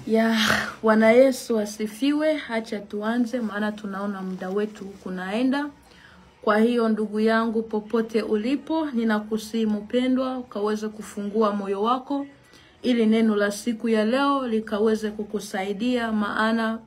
Ya, Bwana Yesu asifiwe. Acha tuanze maana tunaona muda wetu kunaenda. Kwa hiyo ndugu yangu popote ulipo, ninakusihi mpendwa ukaweze kufungua moyo wako ili neno la siku ya leo likaweze kukusaidia, maana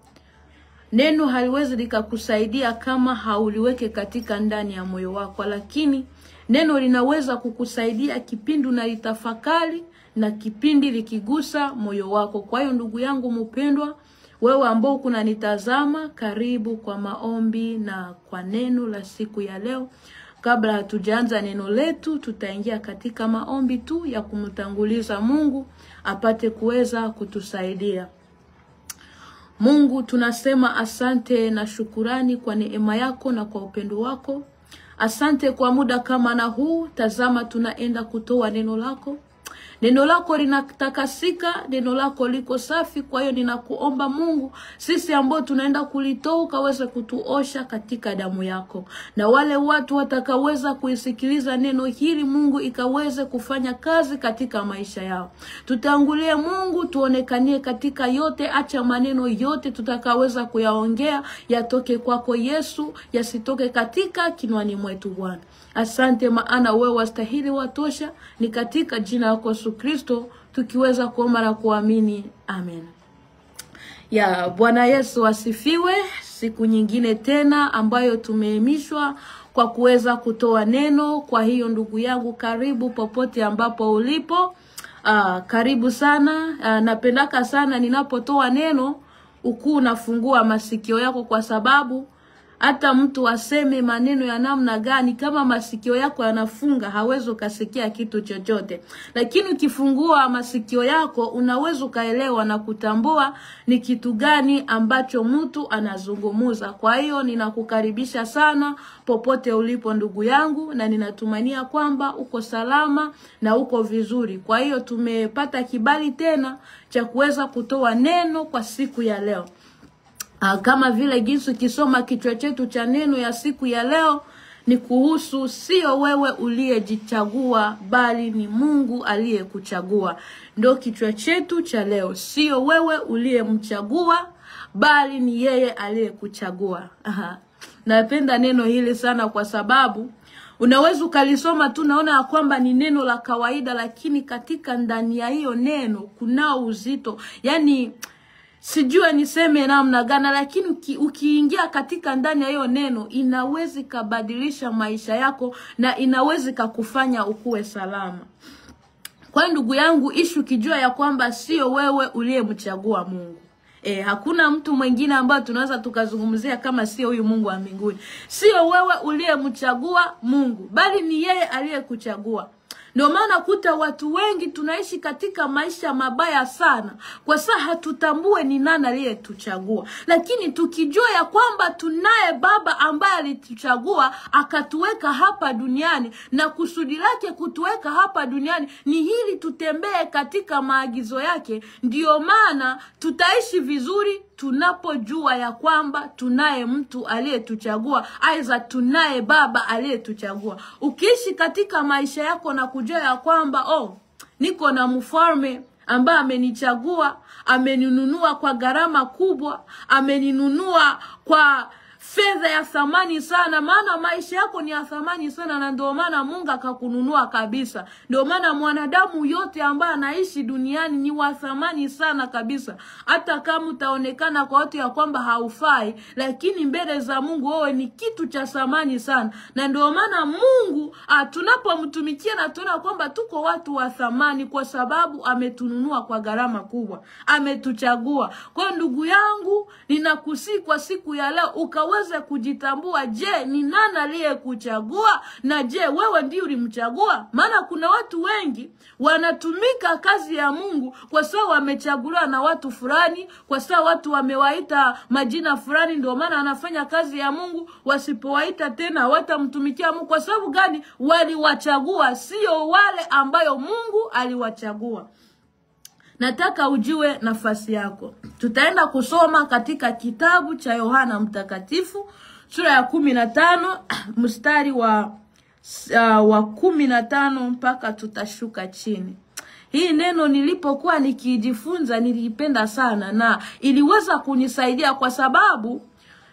neno haliwezi likakusaidia kama hauliweke katika ndani ya moyo wako, lakini neno linaweza kukusaidia kipindi unalitafakari na kipindi likigusa moyo wako. Kwa hiyo ndugu yangu mpendwa, wewe ambao kunanitazama, karibu kwa maombi na kwa neno la siku ya leo. Kabla hatujaanza neno letu, tutaingia katika maombi tu ya kumtanguliza Mungu apate kuweza kutusaidia. Mungu, tunasema asante na shukurani kwa neema yako na kwa upendo wako. Asante kwa muda kama na huu. Tazama tunaenda kutoa neno lako. Neno lako linatakasika, neno lako liko safi. Kwa hiyo ninakuomba Mungu, sisi ambao tunaenda kulitoa ukaweze kutuosha katika damu yako. Na wale watu watakaweza kuisikiliza neno hili Mungu, ikaweze kufanya kazi katika maisha yao. Tutangulie Mungu, tuonekanie katika yote. Acha maneno yote tutakaweza kuyaongea yatoke kwako Yesu, yasitoke katika kinywani mwetu Bwana. Asante maana wewe wastahili watosha. Ni katika jina lako Yesu Kristo tukiweza kuomba na kuamini. Amen. Ya, Bwana Yesu asifiwe. Siku nyingine tena ambayo tumehamishwa kwa kuweza kutoa neno. Kwa hiyo ndugu yangu, karibu popote ambapo ulipo. Karibu sana. Napendaka sana ninapotoa neno ukuu unafungua masikio yako, kwa sababu hata mtu aseme maneno ya namna gani, kama masikio yako yanafunga hawezi ukasikia kitu chochote. Lakini ukifungua masikio yako unaweza kaelewa na kutambua ni kitu gani ambacho mtu anazungumuza. Kwa hiyo ninakukaribisha sana popote ulipo ndugu yangu, na ninatumania kwamba uko salama na uko vizuri. Kwa hiyo tumepata kibali tena cha kuweza kutoa neno kwa siku ya leo. Kama vile jinsi kisoma kichwa chetu cha neno ya siku ya leo ni kuhusu sio wewe uliyejichagua bali ni Mungu aliyekuchagua. Ndio kichwa chetu cha leo. Sio wewe uliyemchagua bali ni yeye aliyekuchagua. Napenda neno hili sana kwa sababu unaweza ukalisoma tu naona kwamba ni neno la kawaida, lakini katika ndani ya hiyo neno kuna uzito. Yaani sijua niseme namna gani, lakini ukiingia katika ndani ya hiyo neno inaweza kubadilisha maisha yako na inaweza kukufanya ukue salama. Kwa ndugu yangu, ishi ukijua ya kwamba sio wewe uliyemchagua Mungu. Hakuna mtu mwingine ambaye tunaweza tukazungumzia kama sio huyu Mungu wa mbinguni. Sio wewe uliyemchagua Mungu, bali ni yeye aliyekuchagua. Ndio maana kuta watu wengi tunaishi katika maisha mabaya sana, kwa sababu hatutambue ni nani aliyetuchagua. Lakini tukijua ya kwamba tunaye Baba ambaye alituchagua akatuweka hapa duniani, na kusudi lake kutuweka hapa duniani ni hili tutembee katika maagizo yake, ndio maana tutaishi vizuri tunapojua ya kwamba tunaye mtu aliyetuchagua, aidha tunaye Baba aliyetuchagua. Ukiishi katika maisha yako na kujua ya kwamba niko na mfalme ambaye amenichagua, ameninunua kwa gharama kubwa, ameninunua kwa fedha ya thamani sana, maana maisha yako ni ya thamani sana, na ndio maana Mungu akakununua kabisa. Ndio maana mwanadamu yote ambaye anaishi duniani ni wa thamani sana kabisa. Hata kama utaonekana kwa watu ya kwamba haufai, lakini mbele za Mungu wewe ni kitu cha thamani sana. Na ndio maana Mungu tunapomtumikia na tunaona kwamba tuko watu wa thamani, kwa sababu ametununua kwa gharama kubwa, ametuchagua. Kwa ndugu yangu, ninakusihi kwa siku ya leo ukaweze kujitambua. Je, ni nani aliyekuchagua? Na je, wewe ndiye ulimchagua? Maana kuna watu wengi wanatumika kazi ya Mungu kwa sababu wamechaguliwa na watu fulani, kwa sababu watu wamewaita majina fulani, ndio maana anafanya kazi ya Mungu. Wasipowaita tena watamtumikia Mungu. Kwa sababu gani? Waliwachagua, sio wale ambayo Mungu aliwachagua. Nataka ujue nafasi yako. Tutaenda kusoma katika kitabu cha Yohana Mtakatifu sura ya 15 mstari wa 15 mpaka tutashuka chini. Hii neno nilipokuwa nikijifunza nilipenda sana na iliweza kunisaidia kwa sababu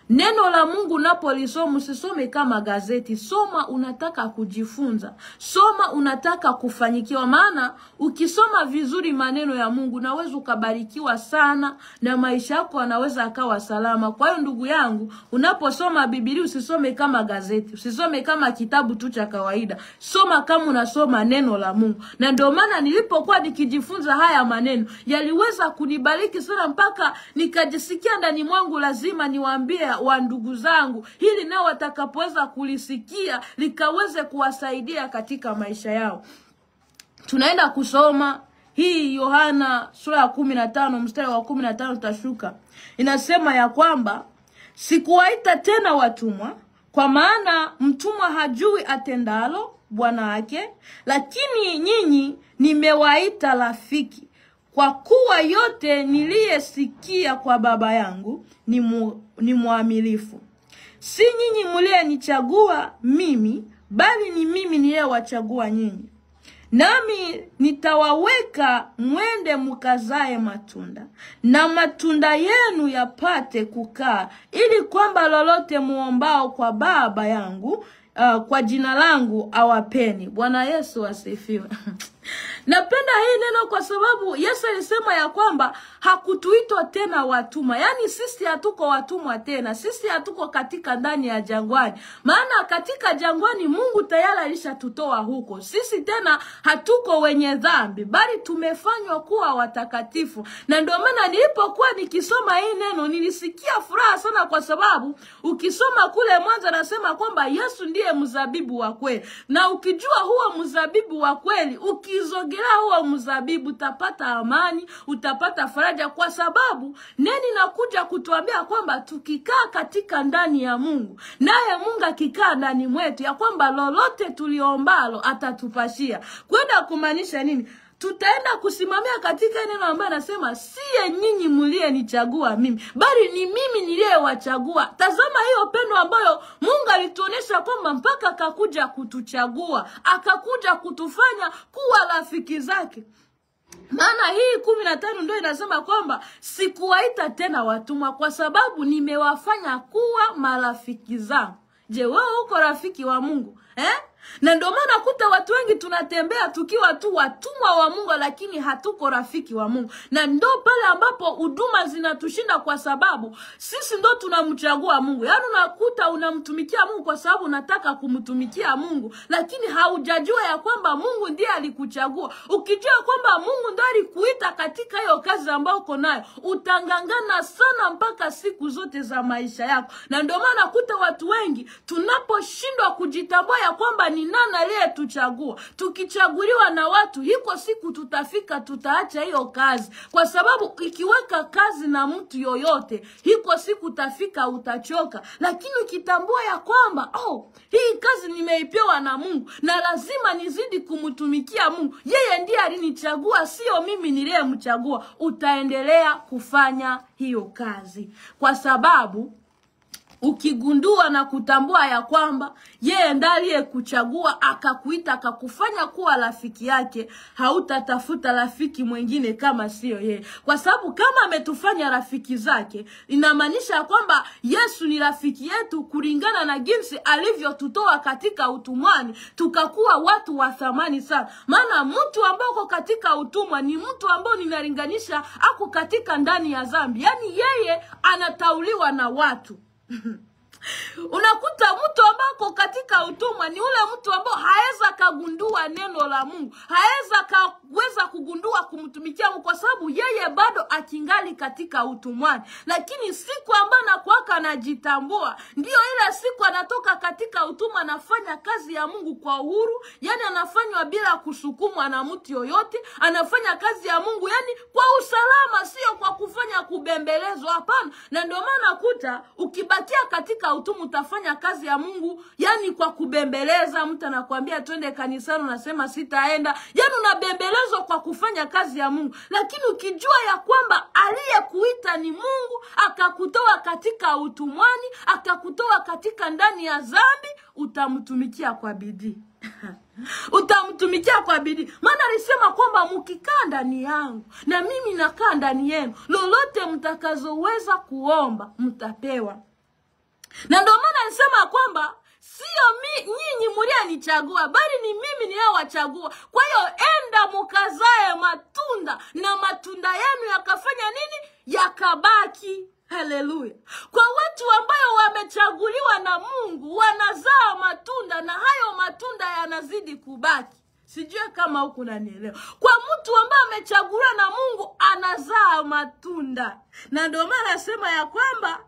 neno la Mungu unapolisoma usisome kama gazeti. Soma unataka kujifunza. Soma unataka kufanyikiwa. Maana ukisoma vizuri maneno ya Mungu unaweza ukabarikiwa sana na maisha yako yanaweza akawa salama. Kwa hiyo ndugu yangu, unaposoma Biblia usisome kama gazeti. Usisome kama kitabu tu cha kawaida. Soma kama unasoma neno la Mungu. Na ndio maana nilipokuwa nikijifunza haya maneno yaliweza kunibariki sana mpaka nikajisikia ndani mwangu lazima niwaambie wa ndugu zangu hili nao watakapoweza kulisikia likaweze kuwasaidia katika maisha yao. Tunaenda kusoma hii Yohana sura ya 15 mstari wa 15 tutashuka. Inasema ya kwamba sikuwaita tena watumwa, kwa maana mtumwa hajui atendalo bwana wake, lakini nyinyi nimewaita rafiki. Kwa kuwa yote niliyesikia kwa Baba yangu ni mwaminifu. Si nyinyi mliyenichagua mimi, bali ni mimi niliyewachagua nyinyi. Nami nitawaweka mwende mkazae matunda, na matunda yenu yapate kukaa, ili kwamba lolote muombao kwa Baba yangu kwa jina langu awapeni. Bwana Yesu asifiwe. Napenda hii neno kwa sababu Yesu alisema ya kwamba hakutuitwa tena watumwa. Yani sisi hatuko watumwa tena. Sisi hatuko katika ndani ya jangwani. Maana katika jangwani Mungu tayari alishatutoa huko. Sisi tena hatuko wenye dhambi, bali tumefanywa kuwa watakatifu. Na ndio maana nilipokuwa nikisoma hii neno nilisikia furaha sana kwa sababu ukisoma kule mwanzo anasema kwamba Yesu ndiye mzabibu wa kweli. Na ukijua huo mzabibu wa kweli, ukizogelea huo mzabibu utapata amani, utapata faraja kwa sababu neni nakuja kutuambia kwamba tukikaa katika ndani ya Mungu, naye Mungu akikaa ndani mwetu, ya kwamba lolote tuliombalo atatupashia. Kwenda kumaanisha nini? Tutaenda kusimamia katika neno ambayo anasema siye nyinyi mliyenichagua mimi, bali ni mimi niliyewachagua. Tazama hiyo pendo ambayo Mungu alituonesha kwamba mpaka akakuja kutuchagua, akakuja kutufanya kuwa rafiki zake. Maana hii 15 ndio inasema kwamba sikuwaita tena watumwa, kwa sababu nimewafanya kuwa marafiki zangu. Je, wewe uko rafiki wa Mungu? Na ndio maana kuta watu wengi tunatembea tukiwa tu watumwa wa Mungu, lakini hatuko rafiki wa Mungu. Na ndio pale ambapo huduma zinatushinda, kwa sababu sisi ndio tunamchagua Mungu. Yaani unakuta unamtumikia Mungu kwa sababu unataka kumtumikia Mungu, lakini haujajua ya kwamba Mungu ndiye alikuchagua. Ukijua kwamba Mungu ndiye alikuita katika hiyo kazi ambayo uko nayo, utangangana sana mpaka siku zote za maisha yako. Na ndio maana kuta watu wengi tunaposhindwa kujitambua ya kwamba ni nani aliyetuchagua, tukichaguliwa na watu, hiko siku tutafika tutaacha hiyo kazi. Kwa sababu ikiweka kazi na mtu yoyote, hiko siku utafika utachoka. Lakini ukitambua ya kwamba hii kazi nimeipewa na Mungu na lazima nizidi kumtumikia Mungu, yeye ndiye alinichagua, sio mimi niliyemchagua, utaendelea kufanya hiyo kazi. Kwa sababu ukigundua na kutambua ya kwamba yeye ndiye aliyekuchagua, akakuita, akakufanya kuwa rafiki yake, hautatafuta rafiki mwingine kama sio yeye. Kwa sababu kama ametufanya rafiki zake, inamaanisha kwamba Yesu ni rafiki yetu kulingana na jinsi alivyotutoa katika utumwani tukakuwa watu wa thamani sana. Maana mtu ambaye uko katika utumwa ni mtu ambaye ninalinganisha ako katika ndani ya dhambi. Yani yeye anatauliwa na watu. Unakuta mtu ambako katika utumwa ni ule mtu ambao haeza kagundua neno la Mungu, haeza kaweza kugundua kumtumikia Mungu, kwa sababu yeye bado akingali katika utumwani. Lakini siku ambayo anakuwa anajitambua, ndio ile siku anatoka katika utumwa, anafanya kazi ya Mungu kwa uhuru. Yani anafanywa bila kusukumwa na mtu yoyote, anafanya kazi ya Mungu yani kwa usalama, sio kwa kufanya kubembelezwa, hapana. Na ndio maana kuta ukibakia katika utumwa utafanya kazi ya Mungu yani kwa kubembeleza. Mtu anakuambia twende kanisani, unasema sitaenda, yani unabembelezwa kwa kufanya kazi ya Mungu. Lakini ukijua ya kwamba aliyekuita ni Mungu, akakutoa katika utumwani, akakutoa katika ndani ya dhambi, utamtumikia kwa bidii. Utamtumikia kwa bidii. Maana alisema kwamba mkikaa ndani yangu na mimi nakaa ndani yenu, lolote mtakazoweza kuomba mtapewa. Na ndio maana alisema kwamba sio nyinyi mlianichagua, bali ni mimi niliyewachagua. Kwa hiyo enda mkazae matunda, na matunda yenu yakafanya nini? Yakabaki. Haleluya. Kwa watu ambao wamechaguliwa na Mungu, wanazaa matunda na hayo matunda yanazidi kubaki. Sijui kama huku unanielewa. Kwa mtu ambaye amechaguliwa na Mungu, anazaa matunda. Na ndio maana nasema ya kwamba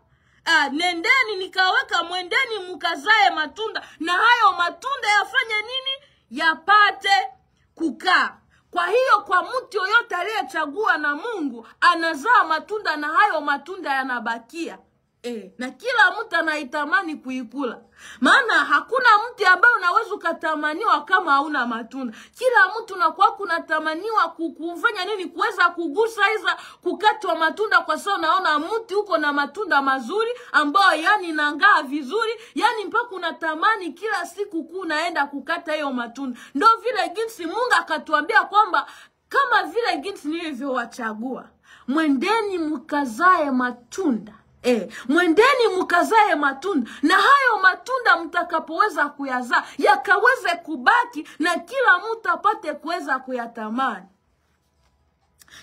nendeni nikaweka, mwendeni mkazae matunda, na hayo matunda yafanye nini? Yapate kukaa. Kwa hiyo kwa mtu yoyote aliyechagua na Mungu, anazaa matunda na hayo matunda yanabakia. Na kila mtu anaitamani kuikula. Maana hakuna mti ambao unaweza kutamaniwa kama hauna matunda. Kila mtu unakuwa kunatamaniwa kufanya nini? Kuweza kugusa hizo kukatwa matunda, kwa sababu naona mti uko na matunda mazuri ambao yani inangaa vizuri, yani mpaka unatamani kila siku kunaenda kukata hiyo matunda. Ndio vile jinsi Mungu akatuambia kwamba kama vile jinsi nilivyowachagua, mwendeni mkazae matunda. Mwendeni mkazae matunda, na hayo matunda mtakapoweza kuyazaa yakaweze kubaki na kila mtu apate kuweza kuyatamani.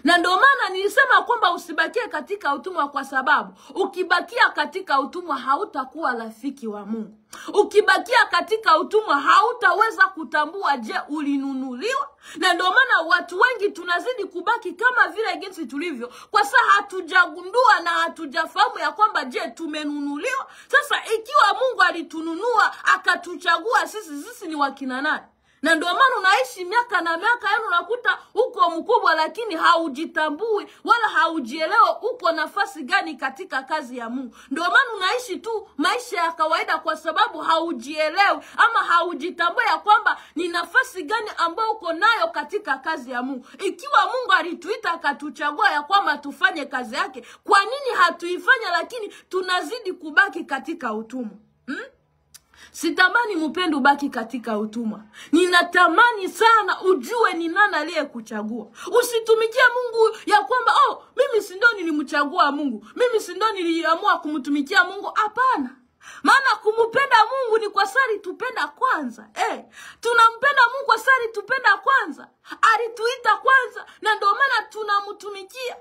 Na ndio maana nilisema kwamba usibakie katika utumwa, kwa sababu ukibakia katika utumwa hautakuwa rafiki wa Mungu. Ukibakia katika utumwa hautaweza kutambua je ulinunuliwa. Na ndio maana watu wengi tunazidi kubaki kama vile jinsi tulivyo, kwa sababu hatujagundua na hatujafahamu ya kwamba je tumenunuliwa. Sasa ikiwa Mungu alitununua akatuchagua sisi ni wakina nani? Na ndio maana unaishi miaka na miaka, yani unakuta uko mkubwa lakini haujitambui wala haujielewa uko nafasi gani katika kazi ya Mungu. Ndio maana unaishi tu maisha ya kawaida, kwa sababu haujielewi ama haujitambui ya kwamba ni nafasi gani ambayo uko nayo katika kazi ya Mungu. Ikiwa Mungu alituita akatuchagua ya kwamba tufanye kazi yake, kwa nini hatuifanya lakini tunazidi kubaki katika utumwa? Sitamani mpendo ubaki katika utumwa. Ninatamani sana ujue ni nani aliyekuchagua. Usitumikie Mungu ya kwamba mimi si ndio nilimchagua Mungu, mimi si ndio niliamua kumtumikia Mungu. Hapana. Maana kumpenda Mungu ni kwa sari tupenda kwanza. Tunampenda Mungu kwa sari tupenda kwanza. Alituita kwanza, na ndio maana tunamtumikia.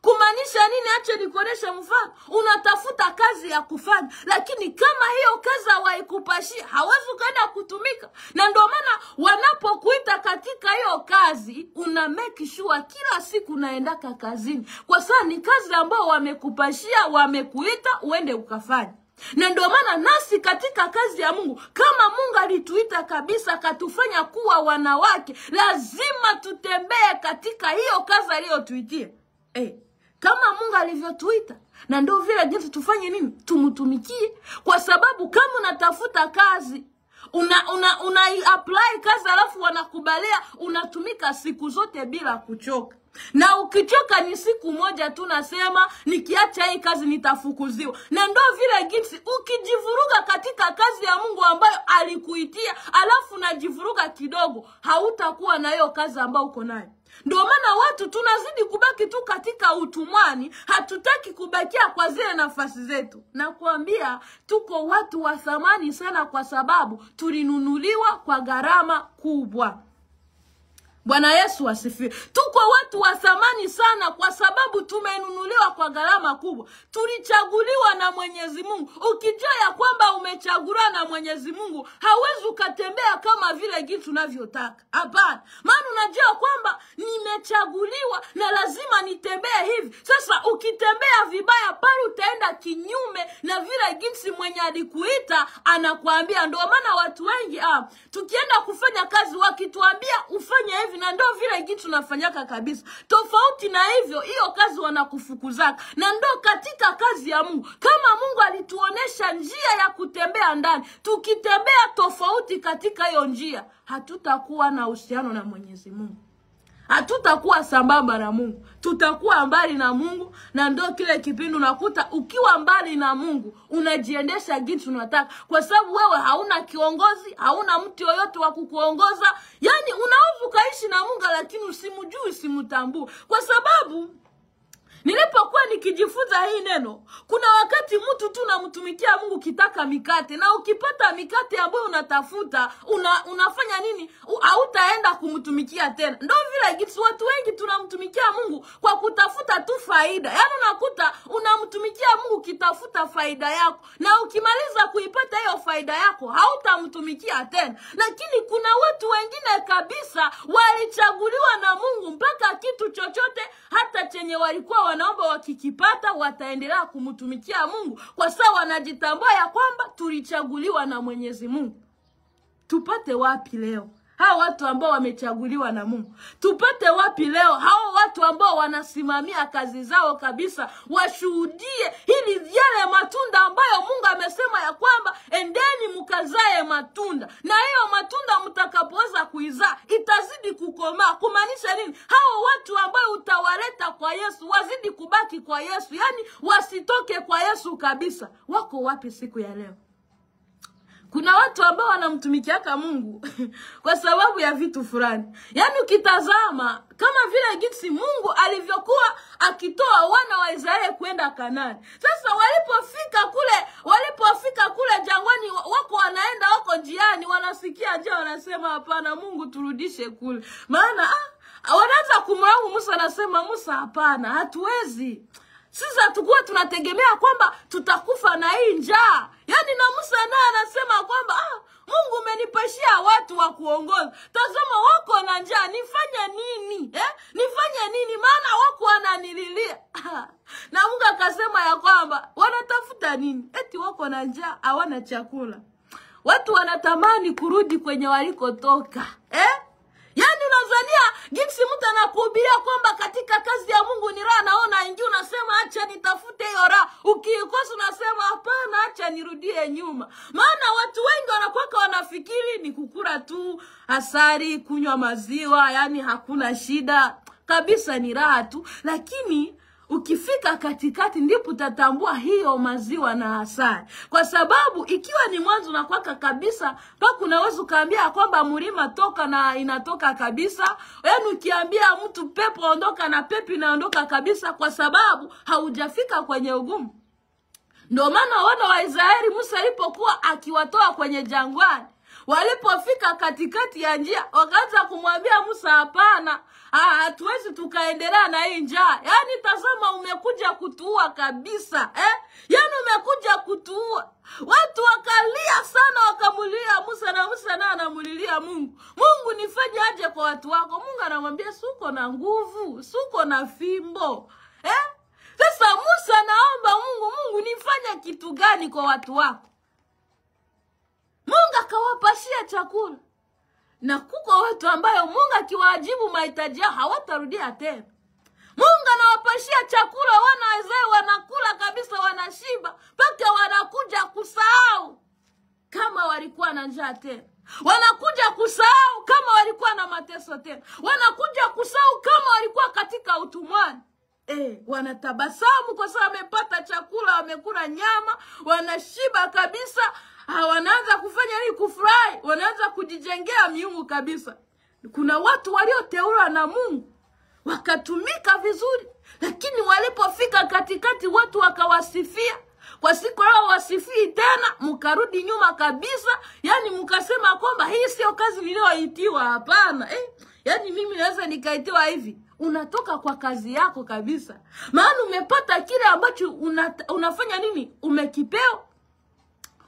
Kumaanisha nini? Acha nikuoneshe mfano. Unatafuta kazi ya kufanya, lakini kama hiyo kazi hawaikupashia, hawezi kwenda kutumika. Na ndio maana wanapokuita katika hiyo kazi, una make sure kila siku unaendaka kazini, kwa sababu ni kazi ambayo wamekupashia, wamekuita uende ukafanya. Na ndio maana nasi katika kazi ya Mungu, kama Mungu alituita kabisa katufanya kuwa wanawake, lazima tutembee katika hiyo kazi aliyotuitia. Kama Mungu alivyotuita. Na ndio vile jinsi tufanye nini? Tumtumikie. Kwa sababu kama unatafuta kazi, una apply kazi alafu wanakubalia, unatumika siku zote bila kuchoka. Na ukichoka ni siku moja tu nasema nikiacha hii kazi nitafukuziwa. Na ndio vile jinsi ukijivuruga katika kazi ya Mungu ambayo alikuitia, alafu unajivuruga kidogo, hautakuwa na hiyo kazi ambayo uko nayo. Ndio maana watu tunazidi kubaki tu katika utumwani, hatutaki kubakia kwa zile nafasi zetu. Na kuambia tuko watu wa thamani sana, kwa sababu tulinunuliwa kwa gharama kubwa. Bwana Yesu asifiwe. Tuko watu wa thamani sana kwa sababu tumenunuliwa kwa gharama kubwa. Tulichaguliwa na Mwenyezi Mungu. Ukijua ya kwamba umechaguliwa na Mwenyezi Mungu, hauwezi ukatembea kama vile jinsi unavyotaka. Hapana. Maana unajua kwamba nimechaguliwa na lazima nitembee hivi. Sasa ukitembea vibaya pale utaenda kinyume na vile jinsi mwenye alikuita anakuambia. Ndio maana watu wengi tukienda kufanya kazi wakituambia ufanye hivi, na ndio vile kitu tunafanyaka kabisa. Tofauti na hivyo, hiyo kazi wanakufukuzaka. Na ndio katika kazi ya Mungu, kama Mungu alituonesha njia ya kutembea ndani, tukitembea tofauti katika hiyo njia, hatutakuwa na uhusiano na Mwenyezi Mungu. hatutakuwa sambamba na Mungu. Tutakuwa mbali na Mungu, na ndio kile kipindi unakuta ukiwa mbali na Mungu unajiendesha jinsi unataka, kwa sababu wewe hauna kiongozi, hauna mtu yoyote wa kukuongoza. Yani unaweza kaishi na Mungu lakini usimjui, usimtambue. Kwa sababu nilipokuwa nikijifunza hii neno, kuna wakati mtu tu unamtumikia Mungu kitaka mikate, na ukipata mikate ambayo unatafuta, unafanya nini? Hautaenda kumtumikia tena. Ndio vile jinsi watu wengi tunamtumikia Mungu kwa kutafuta tu faida. Yani unakuta unamtumikia Mungu kitafuta faida yako, na ukimaliza kuipata hiyo faida yako hautamtumikia tena. Lakini kuna watu wengine kabisa walichaguliwa na Mungu mpaka kitu chochote hata chenye walikuwa wanaomba wakikipata wataendelea kumtumikia Mungu, kwa sababu wanajitambua ya kwamba tulichaguliwa na Mwenyezi Mungu. Tupate wapi leo hao watu ambao wamechaguliwa na Mungu? Tupate wapi leo hao watu ambao wanasimamia kazi zao kabisa, washuhudie hili yale matunda ambayo Mungu amesema ya kwamba endeni mkazae matunda, na hiyo matunda mtakapoweza kuizaa itazidi kukomaa. Kumaanisha nini? Hao watu ambao utawaleta kwa Yesu wazidi kubaki kwa Yesu, yani wasitoke kwa Yesu kabisa. Wako wapi siku ya leo? Kuna watu ambao wanamtumikiaka Mungu kwa sababu ya vitu fulani. Yani ukitazama kama vile jinsi Mungu alivyokuwa akitoa wana wa Israeli kwenda Kanaani. Sasa walipofika kule jangwani, wako wanaenda wako njiani, wanasikia njaa, wanasema hapana, Mungu turudishe kule. Maana wanaanza kumlaumu Musa, anasema Musa, hapana, hatuwezi. Sisi hatukuwa tunategemea kwamba tutakufa na hii njaa. Yani na Musa naye anasema kwamba Mungu umenipashia watu wa kuongoza. Tazama wako na njaa, nifanye nini? Nifanye nini? Maana wako wananililia. Na Mungu akasema ya kwamba wanatafuta nini? Eti wako na njaa, hawana chakula. Watu wanatamani kurudi kwenye walikotoka. Yani unazania jinsi mtu anakuhubiria kwamba katika kazi ya Mungu ni raha, naona ingi unasema acha nitafute hiyo raha. Ukikosa unasema hapana, acha nirudie nyuma. Maana watu wengi wanakuwa wanafikiri ni kukula tu asali, kunywa maziwa, yani hakuna shida kabisa, ni raha tu. Lakini ukifika katikati ndipo utatambua hiyo maziwa na asali. Kwa sababu ikiwa ni mwanzo na kwaka kabisa, mpaka unaweza kuambia kwamba mlima toka na inatoka kabisa. Yaani ukiambia mtu pepo ondoka na pepo inaondoka kabisa, kwa sababu haujafika kwenye ugumu. Ndio maana wana wa Israeli Musa alipokuwa akiwatoa kwenye jangwani, walipofika katikati ya njia wakaanza kumwambia Musa, hapana, hatuwezi tukaendelea na hii njaa. Yani tazama, umekuja kutuua kabisa. Yani umekuja kutuua. Watu wakalia sana, wakamulia Musa, na Musa na anamulilia Mungu. Mungu, nifanye aje kwa watu wako? Mungu anamwambia, suko na nguvu, suko na fimbo. Sasa Musa naomba Mungu nifanye kitu gani kwa watu wako? Mungu akawapashia chakula. Na kuko watu ambayo Mungu akiwajibu mahitaji yao hawatarudia tena. Mungu anawapashia chakula, wana wa Israeli wanakula kabisa, wanashiba, mpaka wanakuja kusahau kama walikuwa na njaa tena. Wanakuja kusahau kama walikuwa na mateso tena. Wanakuja kusahau kama walikuwa katika utumwani. Wanatabasamu kwa sababu wamepata chakula, wamekula nyama, wanashiba kabisa. Wanaanza kufanya nini? Kufurahi, wanaanza kujijengea miungu kabisa. Kuna watu walioteulwa na Mungu wakatumika vizuri, lakini walipofika katikati watu wakawasifia. Kwa siku leo wasifii tena, mkarudi nyuma kabisa. Yani mkasema kwamba hii sio kazi niliyoitiwa. Hapana. Yani mimi naweza nikaitiwa hivi. Unatoka kwa kazi yako kabisa. Maana umepata kile ambacho unafanya nini? Umekipewa.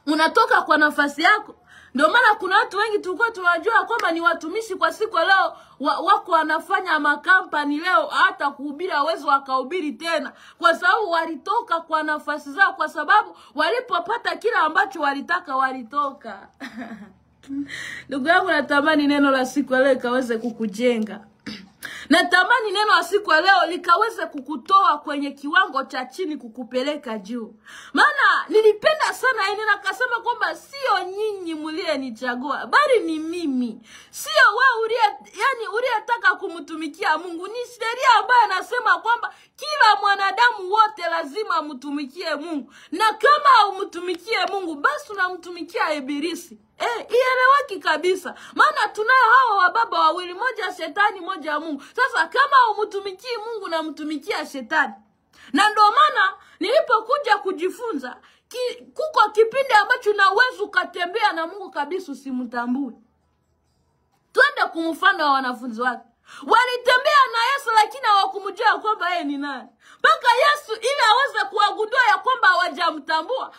Unatoka kwa nafasi yako. Ndio maana kuna watu wengi tulikuwa tunajua kwamba ni watumishi, kwa siku leo wako wanafanya makampani leo, hata kuhubiri hawezi wakahubiri tena, kwa sababu walitoka kwa nafasi zao, kwa sababu walipopata kile ambacho walitaka walitoka. Ndugu yangu, natamani neno la siku leo ikaweze kukujenga. Natamani neno la siku leo likaweze kukutoa kwenye kiwango cha chini kukupeleka juu. Maana nilipenda sana hili, nakasema kwamba sio nyinyi mlienichagua, bali ni mimi. Sio wewe uliyetaka kumtumikia kumtumikia Mungu. Ni sheria ambayo inasema kwamba kila mwanadamu wote lazima mtumikie Mungu. Na kama haumtumikie Mungu, basi unamtumikia ibilisi. Ieleweki kabisa. Maana tunayo hao wababa wawili, moja shetani, moja Mungu. Sasa kama haumtumikii Mungu na mtumikia shetani. Na ndio maana nilipokuja kujifunza, kuko kipindi ambacho na uwezo ukatembea na Mungu kabisa usimtambue. Twende kumfano wa wanafunzi wake. Walitembea na Yesu lakini hawakumjua kwamba yeye ni nani. Mpaka Yesu ili aweze kuwagundua ya kwamba hawajamtambua,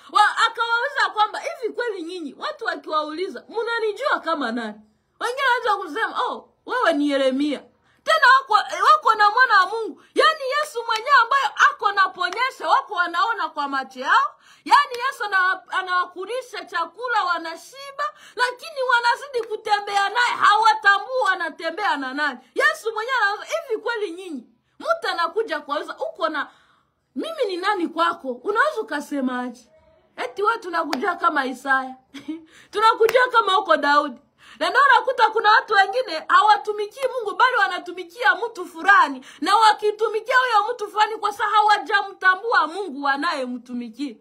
akawauliza kwamba hivi kweli nyinyi watu wakiwauliza mnanijua kama nani? Wengine wanaanza kusema wewe ni Yeremia. Tena wako na mwana wa Mungu. Yani Yesu mwenyewe ambaye ako naponyesha, wako wanaona kwa macho yao. Yani Yesu anawakulisha chakula, wanashiba, lakini wanazidi kutembea naye, hawatambua wanatembea na nani. Yesu mwenyewe anaanza, hivi kweli nyinyi mtu anakuja kuuliza uko na mimi ni nani kwako? Unaweza kusema aje? Eti wewe tunakujua kama Isaya. Tunakujua kama uko Daudi. Na ndio unakuta kuna watu wengine hawatumikii Mungu bali wanatumikia mtu fulani, na wakitumikia huyo mtu fulani kwa sababu hawajamtambua Mungu wanayemtumikia.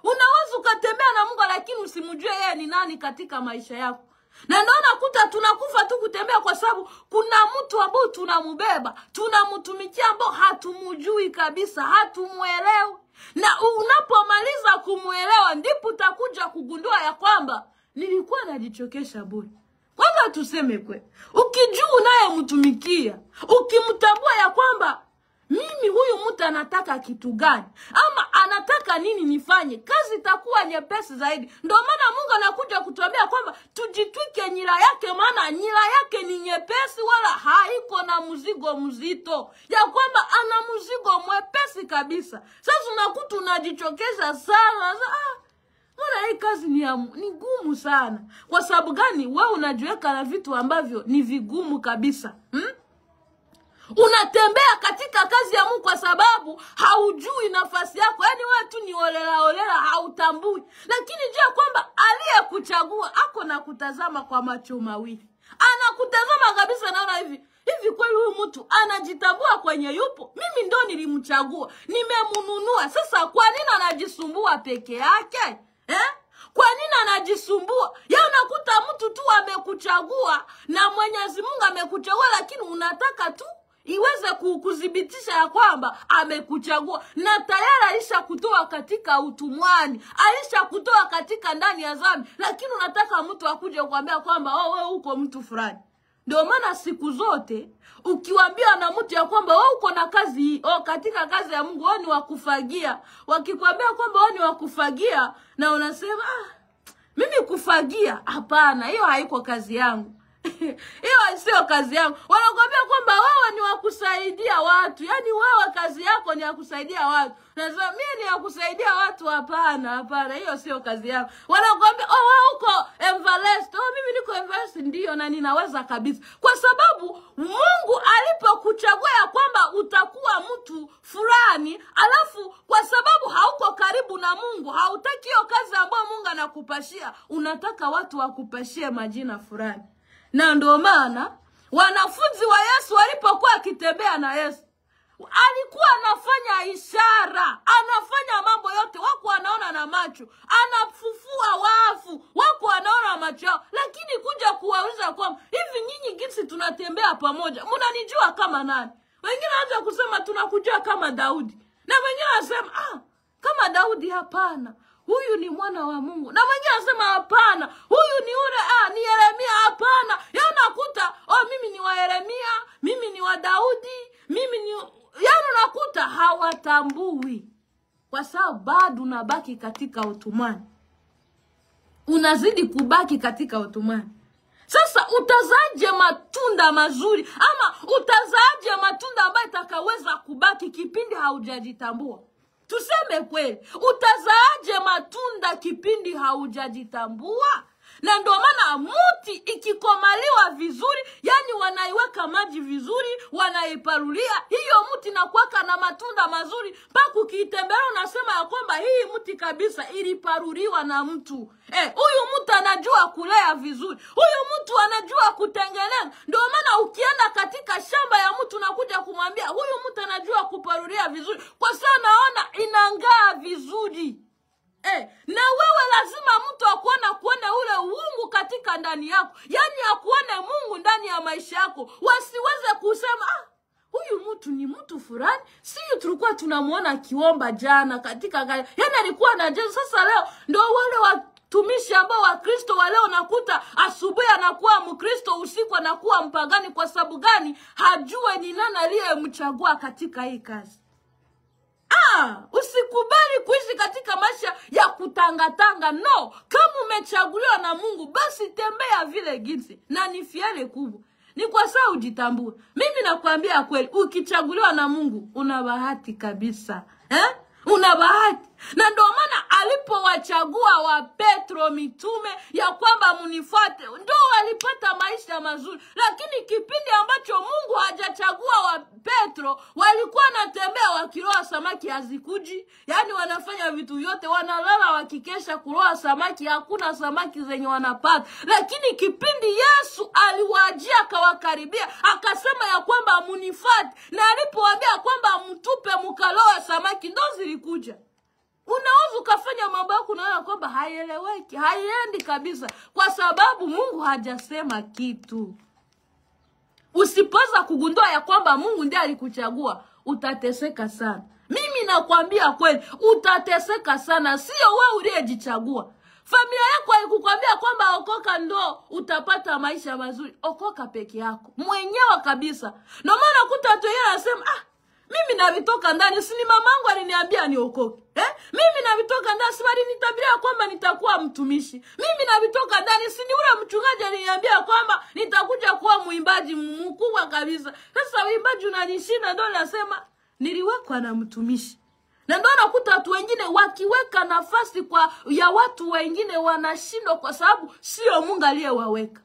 Unaweza ukatembea na Mungu lakini usimjue yeye ni nani katika maisha yako. Na ndio unakuta tunakufa tu kutembea kwa sababu kuna mtu ambao tunamubeba, tunamtumikia ambao hatumujui kabisa, hatumuelewi. Na unapomaliza kumuelewa ndipo utakuja kugundua ya kwamba nilikuwa najichokesha bure. Kwanza tuseme kweli, ukijua unayemtumikia, ukimtambua ya kwamba mimi huyu mtu anataka kitu gani ama anataka nini nifanye, kazi itakuwa nyepesi zaidi. Ndio maana Mungu anakuja kutuambia kwamba tujitwike nira yake, maana nira yake ni nyepesi wala haiko na mzigo mzito, ya kwamba ana mzigo mwepesi kabisa. Sasa unakuta unajichokesha sana. Mbona hii kazi ni gumu sana? Kwa sababu gani? Wewe unajiweka na vitu ambavyo ni vigumu kabisa. Unatembea katika kazi ya Mungu kwa sababu haujui nafasi yako. Yani wewe tu ni olela hautambui. Lakini jua kwamba aliyekuchagua ako na kutazama kwa macho mawili. Anakutazama kabisa, naona hivi kweli huyu mtu anajitambua kwenye yupo. Mimi ndo nilimchagua, nimemununua. Sasa kwa nini anajisumbua peke yake? Kwa nini anajisumbua? Unakuta mtu tu amekuchagua na Mwenyezi Mungu amekuchagua, lakini unataka tu iweze kudhibitisha ya kwamba amekuchagua, na tayari alishakutoa katika utumwani, alishakutoa katika ndani ya dhambi, lakini unataka mtu akuje kukuambia kwamba wewe uko mtu fulani. Ndio maana siku zote ukiwaambia na mtu ya kwamba wewe uko na kazi hii, katika kazi ya Mungu wewe ni wakufagia, wakikwambia kwamba wewe ni wakufagia na unasema mimi kufagia, hapana, hiyo haiko kazi yangu. Hiyo sio kazi yangu. Wanakuambia kwamba wewe ni wakusaidia watu. Yani wewe kazi yako ni ya kusaidia watu. Nasema mimi ni ya kusaidia watu, hapana, hiyo sio kazi yangu. Wanakuambia wewe uko evangelist. Mimi niko evangelist ndio na ninaweza kabisa. Kwa sababu Mungu alipokuchagua ya kwamba utakuwa mtu fulani, alafu kwa sababu hauko karibu na Mungu, hautaki hiyo kazi ambayo Mungu anakupashia, unataka watu wakupashie majina fulani. Na ndio maana wanafunzi wa Yesu walipokuwa akitembea na Yesu, alikuwa anafanya ishara, anafanya mambo yote, wako wanaona na macho, anafufua wafu, wako wanaona na macho yao. Lakini kuja kuwauliza kwamba hivi nyinyi jinsi tunatembea pamoja, mnanijua kama nani? Wengine wanaanza kusema tunakujua kama Daudi, na wengine wanasema kama Daudi hapana, huyu ni mwana wa Mungu. Na wengine wanasema hapana, huyu ni ule ni Yeremia, hapana. Unakuta mimi ni wa Yeremia, mimi ni wa Daudi, mimi ni unakuta hawatambui. Kwa sababu bado unabaki katika utumwani. Unazidi kubaki katika utumwani. Sasa utazaje matunda mazuri ama utazaje matunda ambayo itakaweza kubaki kipindi haujajitambua? Tuseme kweli, utazaaje matunda kipindi haujajitambua? Na ndio maana mti ikikomaliwa vizuri, yani wanaiweka maji vizuri, wanaiparulia, hiyo mti inakuwa na matunda mazuri. Mpaka ukitembea unasema ya kwamba hii mti kabisa iliparuliwa na mtu. Huyu mtu anajua kulea vizuri. Huyu mtu anajua kutengeneza. Ndio maana ukienda katika shamba ya kumwambia huyu mtu anajua kuparulia vizuri kwa sababu naona inangaa vizuri. Na wewe lazima mtu akuone ule uungu katika ndani yako. Yani akuone Mungu ndani ya maisha yako. Wasiweze kusema huyu mtu ni mtu fulani. Sisi tulikuwa tunamuona akiomba jana katika gari. Yani alikuwa anajenga. Sasa leo ndio wale watumishi ambao wa Kristo wa leo nakuta asubuhi anakuwa Mkristo, usiku anakuwa mpagani. Kwa sababu gani? Hajue ni nani aliyemchagua katika hii kazi. Usikubali kuishi katika maisha ya kutangatanga. No, kama umechaguliwa na Mungu basi tembea vile jinsi. Na ni fiale kubwa. Ni kwa sababu ujitambue. Mimi nakwambia kweli, ukichaguliwa na Mungu una bahati kabisa. Una bahati. Na ndio maana alipowachagua wa Petro mitume ya kwamba munifuate, ndio walipata maisha mazuri. Lakini kipindi ambacho Mungu hajachagua wa Petro, walikuwa wanatembea wakiroa samaki hazikuji. Yani wanafanya vitu vyote, wanalala wakikesha kuroa samaki, hakuna samaki zenye wanapata. Lakini kipindi Yesu aliwajia akawakaribia, akasema ya kwamba munifuate, na alipowaambia kwamba mtupe mkaloa samaki, ndo zilikuja. Unaweza ukafanya mambo yako unaona kwamba haieleweki, haiendi kabisa kwa sababu Mungu hajasema kitu. Usipoza kugundua ya kwamba Mungu ndiye alikuchagua, utateseka sana. Mimi nakwambia kweli, utateseka sana, sio wewe uliyejichagua. Familia yako haikukwambia kwamba okoka ndo utapata maisha mazuri. Okoka peke yako, mwenyewe kabisa. Ndio maana kuta watu yeye anasema mimi navitoka ndani, si ni mamangu aliniambia niokoke. Mimi navitoka ndani, si alinitabiria kwamba nitakuwa mtumishi. Mimi navitoka ndani, si ni ule mchungaji aliniambia kwamba nitakuja kuwa muimbaji mkubwa kabisa. Sasa uimbaji unanishinda, ndio nasema niliwekwa na mtumishi. Na ndio nakuta watu wengine wakiweka nafasi ya watu wengine wanashindwa kwa sababu sio Mungu aliyewaweka.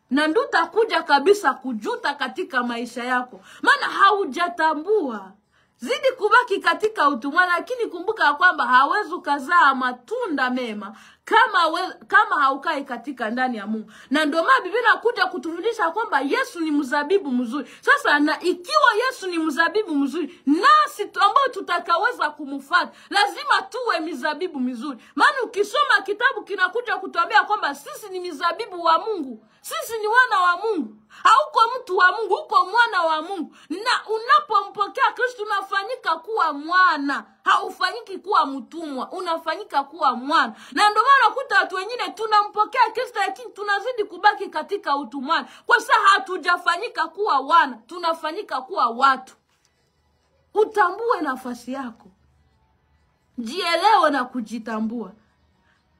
Na ndio utakuja kabisa kujuta katika maisha yako. Maana haujatambua. Zidi kubaki katika utumwa, lakini kumbuka kwamba hawezi kuzaa matunda mema kama haukai katika ndani ya Mungu. Na ndio maana Biblia inakuja kutufundisha kwamba Yesu ni mzabibu mzuri. Sasa na ikiwa Yesu ni mzabibu mzuri, nasi ambao tutakaweza kumfuata lazima tuwe mizabibu mizuri. Maana ukisoma kitabu kinakuja kutuambia kwamba sisi ni mizabibu wa Mungu. Sisi ni wana wa Mungu. Hauko mtu wa Mungu, uko mwana wa Mungu. Na unapompokea Kristo unafanyika kuwa mwana. Haufanyiki kuwa mtumwa, unafanyika kuwa mwana. Na ndio maana kuta watu wengine tunampokea Kristo lakini tunazidi kubaki katika utumwa. Kwa sababu hatujafanyika kuwa wana, tunafanyika kuwa watu. Utambue nafasi yako. Jielewe na kujitambua.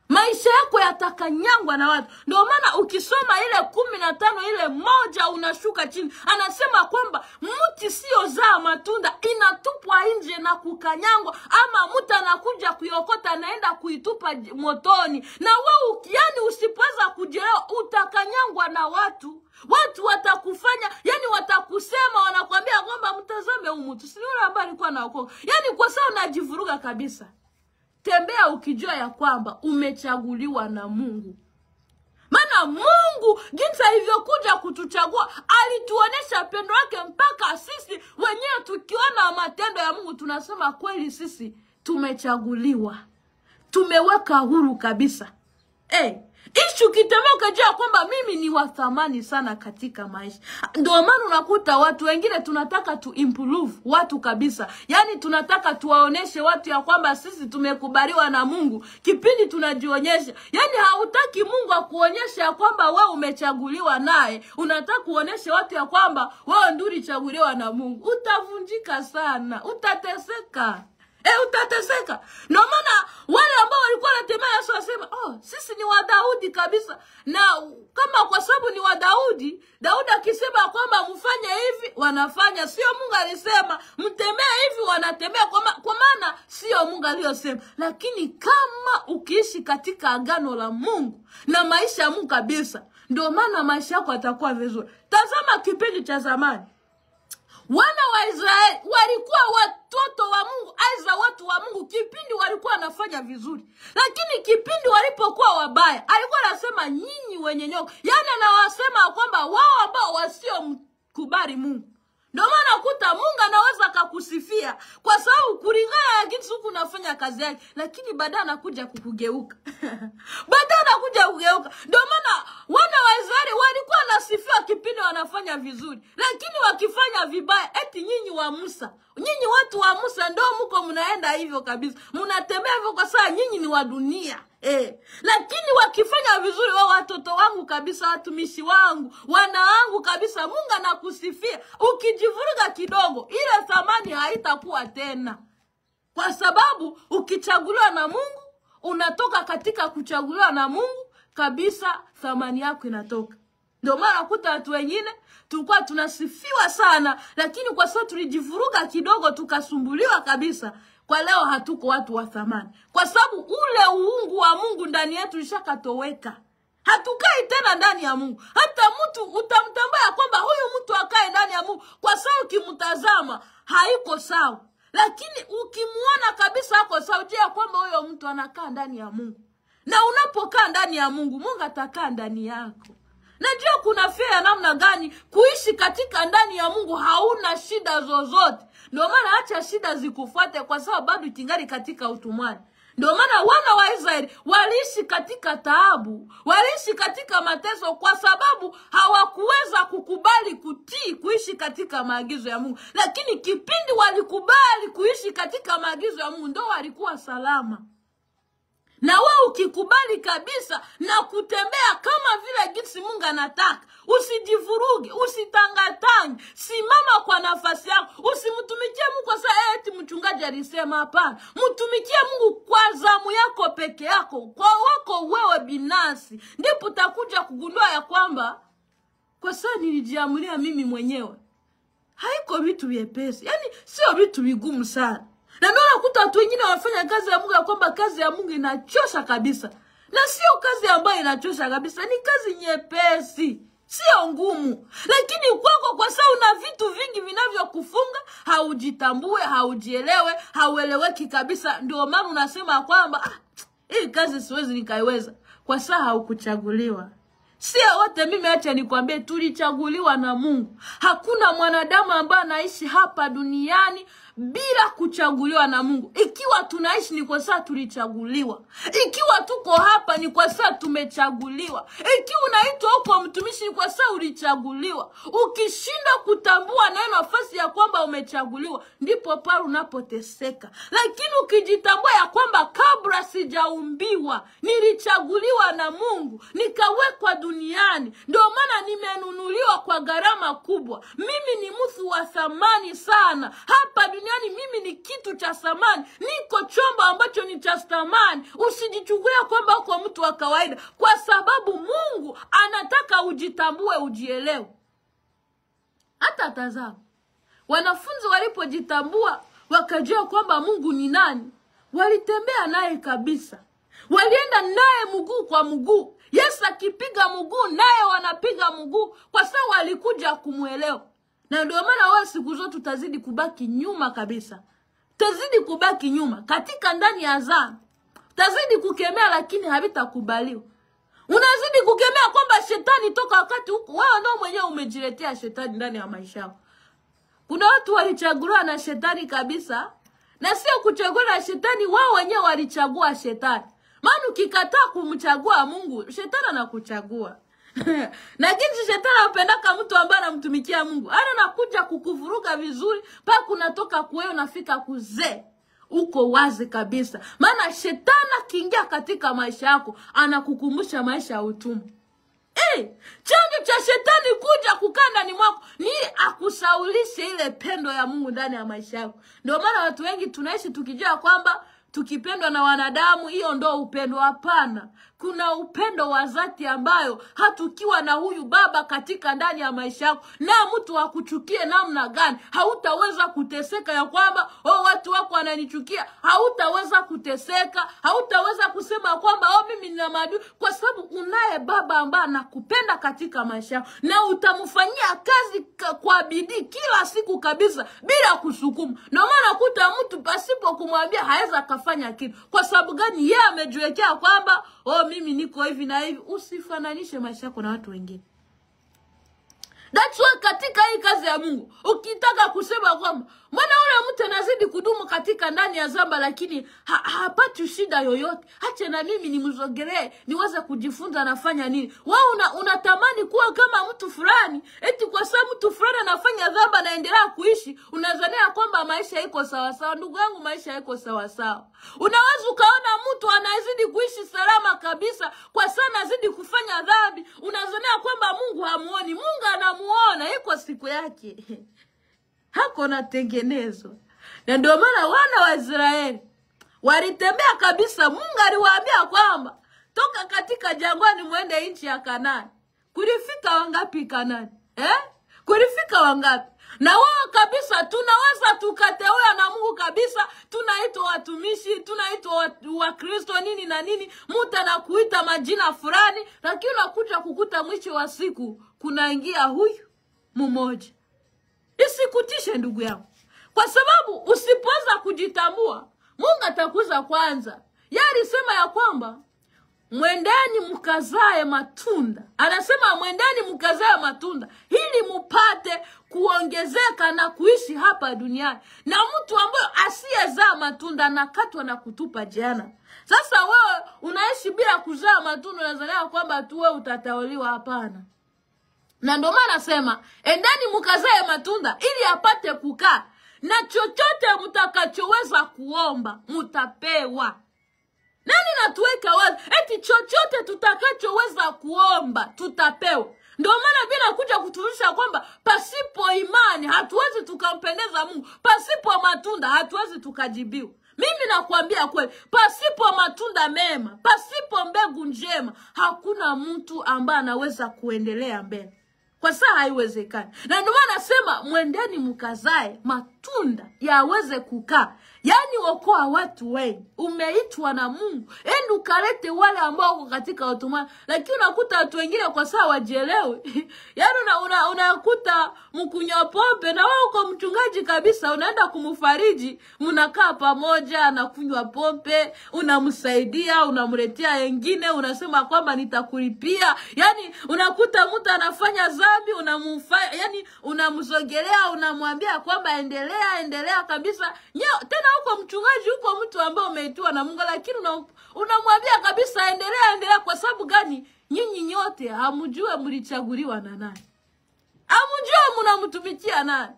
Maisha yako yatakanyangwa na watu. Ndio maana ukisoma ile 15 ile moja unashuka chini. Anasema kwamba mti sio zaa matunda, inatupwa nje na kukanyangwa, ama mtu anakuja kuiokota naenda kuitupa motoni. Na wewe yani usipoweza kujielewa utakanyangwa na watu. Watu watakufanya, yani watakusema, wanakuambia kwamba mtazame huyu mtu, si yule ambaye alikuwa anaokoka. Yani kwa sababu unajivuruga kabisa. Tembea ukijua ya kwamba umechaguliwa na Mungu. Maana Mungu jinsi alivyokuja kutuchagua, alituonesha pendo lake mpaka sisi wenyewe tukiona matendo ya Mungu tunasema kweli sisi tumechaguliwa. Tumeweka huru kabisa. Ishu kitembea ukajua kwamba mimi ni wa thamani sana katika maisha. Ndio maana unakuta watu wengine tunataka tu improve watu kabisa. Yani tunataka tuwaoneshe watu ya kwamba sisi tumekubaliwa na Mungu. Kipindi tunajionyesha. Yani hautaki Mungu akuonyeshe ya kwamba wewe umechaguliwa naye. Unataka kuonesha watu ya kwamba wewe ndio ulichaguliwa na Mungu. Utavunjika sana, utateseka. Utateseka. Ndio maana wale ambao walikuwa wanatembea Yesu asema, sisi ni wa Daudi kabisa. Na kama kwa sababu ni wa Daudi, Daudi akisema kwamba mfanye hivi, wanafanya. Sio Mungu alisema mtembee hivi, wanatembea kwa maana sio Mungu aliyosema. Lakini kama ukiishi katika agano la Mungu na maisha ya Mungu kabisa, ndio maana maisha yako yatakuwa vizuri. Tazama kipindi cha zamani. Wana wa Israeli walikuwa watoto wa Mungu, aiza watu wa Mungu, kipindi walikuwa wanafanya vizuri. Lakini kipindi walipokuwa wabaya, alikuwa anasema nyinyi wenye nyoka. Yani anawasema kwamba wao ambao wasio mkubali Mungu. Ndio maana kuta Mungu anaweza akakusifia kwa sababu kulingana na kitu huku unafanya kazi yake, lakini baadaye anakuja kukugeuka. Baadaye anakuja kugeuka. Ndio maana wana wa Israeli walikuwa wanasifiwa kipindi wanafanya vizuri, lakini wakifanya vibaya eti nyinyi wa Musa, nyinyi watu wa Musa ndio mko mnaenda hivyo kabisa. Mnatembea hivyo kwa sababu nyinyi ni wa dunia. Lakini wakifanya vizuri, wao watoto wangu kabisa, watumishi wangu, wana wangu kabisa, Mungu anakusifia. Ukijivuruga kidogo, ile thamani haitakuwa tena. Kwa sababu ukichaguliwa na Mungu, unatoka katika kuchaguliwa na Mungu kabisa, thamani yako inatoka. Ndio maana kuta watu wengine tulikuwa tunasifiwa sana, lakini kwa sababu tulijivuruga kidogo tukasumbuliwa kabisa, kwa leo hatuko watu wa thamani. Kwa sababu ule uungu wa Mungu ndani yetu ushakatoweka. Hatukai tena ndani ya Mungu. Hata mtu utamtambua kwamba huyu mtu akae ndani ya Mungu kwa sababu ukimtazama haiko sawa. Lakini ukimuona kabisa hako sawa, jua kwamba huyo mtu anakaa ndani ya Mungu. Na unapokaa ndani ya Mungu, Mungu atakaa ndani yako. Najua kuna fia namna gani kuishi katika ndani ya Mungu hauna shida zozote. Ndio maana acha shida zikufuate kwa sababu bado kingali katika utumwani. Ndio maana wana wa Israeli waliishi katika taabu, waliishi katika mateso kwa sababu hawakuweza kukubali kutii kuishi katika maagizo ya Mungu. Lakini kipindi walikubali kuishi katika maagizo ya Mungu, ndio walikuwa salama. Na wewe ukikubali kabisa na kutembea kama vile jinsi Mungu anataka, usijivuruge, usitangatange, simama kwa nafasi yako. Usimtumikie Mungu kwa sababu eti mchungaji alisema, hapana. Mtumikie Mungu kwa zamu yako peke yako, kwa wako wewe binafsi. Ndipo utakuja kugundua ya kwamba kwa sababu nilijiamulia mimi mwenyewe. Haiko vitu vyepesi, yani sio vitu vigumu sana. Na ndio nakuta watu wengine wanafanya kazi ya Mungu ya kwamba kazi ya Mungu inachosha kabisa. Na sio kazi ambayo inachosha kabisa, ni kazi nyepesi, sio ngumu. Lakini kwako kwa sababu una vitu vingi vinavyokufunga, haujitambue, haujielewe, haueleweki kabisa, ndio maana unasema kwamba hii kazi siwezi nikaiweza kwa sababu haukuchaguliwa. Sio wote, mimi acha nikwambie, tulichaguliwa na Mungu. Hakuna mwanadamu ambaye anaishi hapa duniani bila kuchaguliwa na Mungu. Ikiwa tunaishi ni kwa sababu tulichaguliwa. Ikiwa tuko hapa ni kwa sababu tumechaguliwa. Ikiwa unaitwa huko mtumishi ni kwa sababu ulichaguliwa. Ukishinda kutambua na nafasi ya kwamba umechaguliwa, ndipo pale unapoteseka. Lakini ukijitambua ya kwamba kabla sijaumbiwa nilichaguliwa na Mungu, nikawekwa duniani, ndio maana nimenunuliwa kwa gharama kubwa. Mimi ni mtu wa thamani sana. Hapa duniani mimi ni kitu cha thamani. Niko chombo ambacho ni cha thamani. Usijichukulia kwamba uko mtu wa kawaida, kwa sababu Mungu anataka ujitambue, ujielewe. Hata tazama, wanafunzi walipojitambua wakajua kwamba Mungu ni nani, walitembea naye kabisa. Walienda naye mguu kwa mguu. Yesu akipiga mguu naye wanapiga mguu, kwa sababu walikuja kumuelewa. Na ndio maana wewe siku zote tutazidi kubaki nyuma kabisa. Tutazidi kubaki nyuma katika ndani ya dhambi. Tutazidi kukemea lakini havitakubaliwa. Unazidi kukemea kwamba shetani toka wakati huko, wewe ndio mwenyewe umejiletea shetani ndani ya maisha yako. Kuna watu walichaguliwa na shetani kabisa, na sio kuchagua na shetani, wao wenyewe walichagua shetani. Maana ukikataa kumchagua Mungu, shetani anakuchagua. Na jinsi shetani anapendaka mtu ambaye anamtumikia Mungu, anakuja kukuvuruga vizuri mpaka kunatoka kuwewe nafika kuzee. Uko wazi kabisa. Maana shetani akiingia katika maisha yako, anakukumbusha maisha ya utumwa. Chanzo cha shetani kuja kukaa ndani mwako ni akusaulishe ile pendo ya Mungu ndani ya maisha yako. Ndio maana watu wengi tunaishi tukijua kwamba tukipendwa na wanadamu, hiyo ndo upendo. Hapana. Kuna upendo wa dhati ambayo hatukiwa na huyu baba katika ndani ya maisha yako, na mtu akuchukie namna gani, hautaweza kuteseka ya kwamba watu wako wananichukia. Hautaweza kuteseka, hautaweza kusema kwamba mimi nina maadui, kwa sababu unaye baba ambaye anakupenda katika maisha yako, na utamfanyia kazi kwa bidii kila siku kabisa bila kusukuma. Na maana kuta mtu pasipo kumwambia haweza kufanya kitu. Kwa sababu gani? Yeye amejiwekea kwamba mimi niko hivi na hivi. Usifananishe maisha yako na watu wengine. That's why katika hii kazi ya Mungu, ukitaka ya kusema kwamba mbona ule mtu anazidi kudumu katika ndani ya zamba lakini hapati shida yoyote, acha na mimi nimzogelee niweze kujifunza nafanya nini. Wewe unatamani kuwa kama mtu fulani, eti kwa sababu mtu fulani anafanya dhambi na endelea kuishi unazania kwamba maisha yako sawa sawa. Ndugu yangu, maisha yako sawa sawa. Unaweza ukaona mtu anazidi kuishi salama kabisa kwa sana azidi kufanya dhambi, unazania kwamba Mungu hamuoni. Mungu anamuona, iko siku yake. Hako na tengenezo. Na ndio maana wana wa Israeli walitembea kabisa. Mungu aliwaambia kwamba toka katika jangwani muende nchi ya Kanaani. Kulifika wangapi Kanaani? Kulifika wangapi? Na wao kabisa tunaweza tukateua na Mungu kabisa, tunaitwa watumishi, tunaitwa wa Kristo nini na nini, mtu anakuita majina fulani, lakini unakuja kukuta mwisho wa siku kunaingia huyu mmoja. Isikutishe ndugu yangu, kwa sababu usipoweza kujitambua Mungu atakuza kwanza. Yeye alisema ya kwamba mwendeni mkazae matunda. Anasema mwendeni mkazae matunda ili mupate kuongezeka na kuishi hapa duniani. Na mtu ambaye asiyezaa matunda anakatwa na kutupa jehanamu. Sasa wewe unaishi bila kuzaa matunda, unazania kwamba tu wewe utatauliwa. Hapana. Na ndio maana nasema endeni mkazae matunda ili apate kukaa, na chochote mtakachoweza kuomba mtapewa. Nani natuweka wazi eti chochote tutakachoweza kuomba tutapewa? Ndio maana bila kuja kutulisha kwamba pasipo imani hatuwezi tukampendeza Mungu, pasipo matunda hatuwezi tukajibiwa. Mimi nakwambia kweli, pasipo matunda mema, pasipo mbegu njema, hakuna mtu ambaye anaweza kuendelea mbele. Kwa saa haiwezekani. Na ndio maana nasema mwendeni mkazae matunda yaweze kukaa. Yani okoa watu wengi. Umeitwa na Mungu. Ende ukalete wale ambao wako katika otomani. Lakini unakuta watu wengine kwa saa wajielewe. Yani unakuta mkunywa pombe na wewe uko mchungaji kabisa, unaenda kumfariji, mnakaa pamoja anakunywa pombe, unamsaidia, unamletea wengine, unasema kwamba nitakulipia. Yani unakuta mtu anafanya dhambi, yani unamzogelea, unamwambia kwamba endelea kabisa. Tena huko mchungaji, huko mtu ambaye umeitwa na Mungu, lakini unamwambia kabisa endelea. Kwa sababu gani? Nyinyi nyote hamjue mlichaguliwa na nani, hamjue mnamtumikia nani.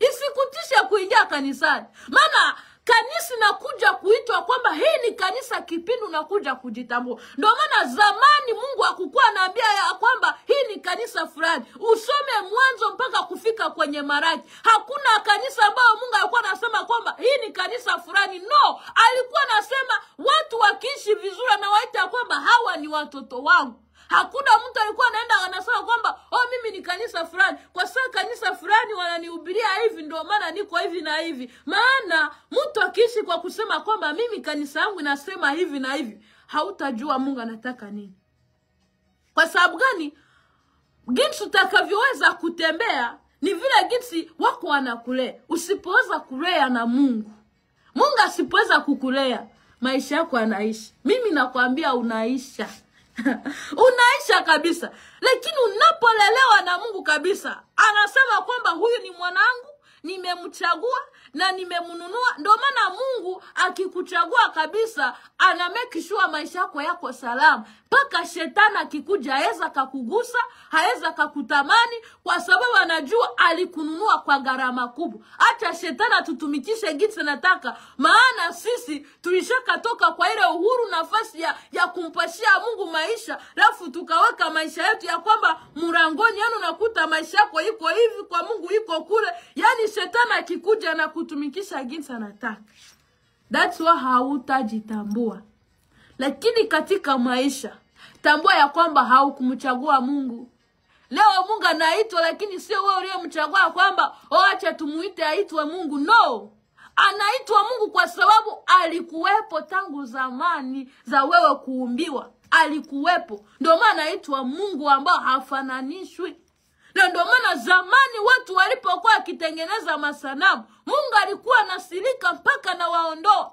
Isikutisha kuingia kanisani, maana kanisa nakuja kuitwa kwamba hii ni kanisa kipindi unakuja kujitambua. Ndio maana zamani Mungu hakukuwa anaambia ya kwamba hii ni kanisa fulani. Usome Mwanzo mpaka kufika kwenye Malaki. Hakuna kanisa ambayo Mungu alikuwa anasema kwamba hii ni kanisa fulani. No, alikuwa anasema watu wakiishi vizuri na waita kwamba hawa ni watoto wangu. Hakuna mtu alikuwa anaenda anasema kwamba mimi ni kanisa fulani, kwa sababu kanisa fulani wananihubiria hivi ndio maana niko hivi na hivi. Maana mtu akiishi kwa kusema kwamba mimi kanisa yangu inasema hivi na hivi, hautajua Mungu anataka nini. Kwa sababu gani? Jinsi utakavyoweza kutembea ni vile jinsi wako wanakulea. Usipoweza kulea na Mungu, Mungu asipoweza kukulea, maisha yako yanaishi. Mimi nakwambia unaisha. Unaisha kabisa. Lakini unapolelewa na Mungu kabisa, anasema kwamba huyu ni mwanangu, nimemchagua na nimemnunua. Ndio maana Mungu akikuchagua kabisa, ana make sure maisha yako salama. Paka shetani akikuja haweza kukugusa, haweza kukutamani, kwa sababu anajua alikununua kwa gharama kubwa. Acha shetani atutumikishe jinsi nataka, maana sisi tulishakatoka kwa ile uhuru nafasi ya kumpashia Mungu maisha, alafu tukaweka maisha yetu ya kwamba murangoni. Yani unakuta maisha yako iko hivi, kwa Mungu iko kule. Yani shetani akikuja na kutumikisha jinsi anataka. That's why hautajitambua. Lakini katika maisha, tambua ya kwamba haukumchagua Mungu. Leo Mungu anaitwa, lakini sio wewe uliyemchagua kwamba acha tumuite aitwe Mungu. No. Anaitwa Mungu kwa sababu alikuwepo tangu zamani za wewe kuumbiwa. Alikuwepo. Ndio maana anaitwa Mungu ambao hafananishwi. Na ndio maana zamani watu walipokuwa wakitengeneza masanamu, Mungu alikuwa anasilika mpaka na waondoa.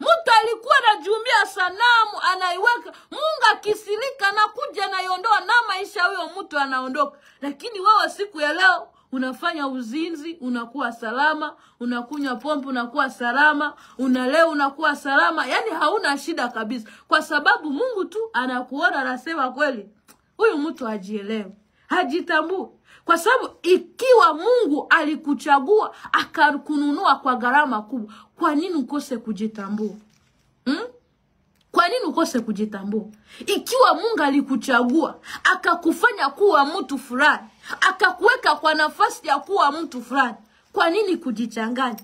Mtu alikuwa anajumbia sanamu anaiweka, Mungu akisilika na kuja na iondoa, na maisha huyo mtu anaondoka. Lakini wewe siku ya leo unafanya uzinzi, unakuwa salama, unakunywa pombe, unakuwa salama, unalewa, unakuwa salama. Yani hauna shida kabisa. Kwa sababu Mungu tu anakuona, anasema kweli, huyu mtu hajielewi, hajitambui. Kwa sababu ikiwa Mungu alikuchagua, akakununua kwa gharama kubwa, kwa nini ukose kujitambua? Kwa nini ukose kujitambua? Ikiwa Mungu alikuchagua, akakufanya kuwa mtu fulani, akakuweka kwa nafasi ya kuwa mtu fulani, kwa nini kujichanganya?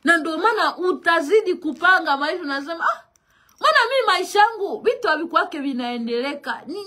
Na ndio maana utazidi kupanga maisha, unasema maana mimi maisha yangu vitu havikuwake vinaendeleka, ni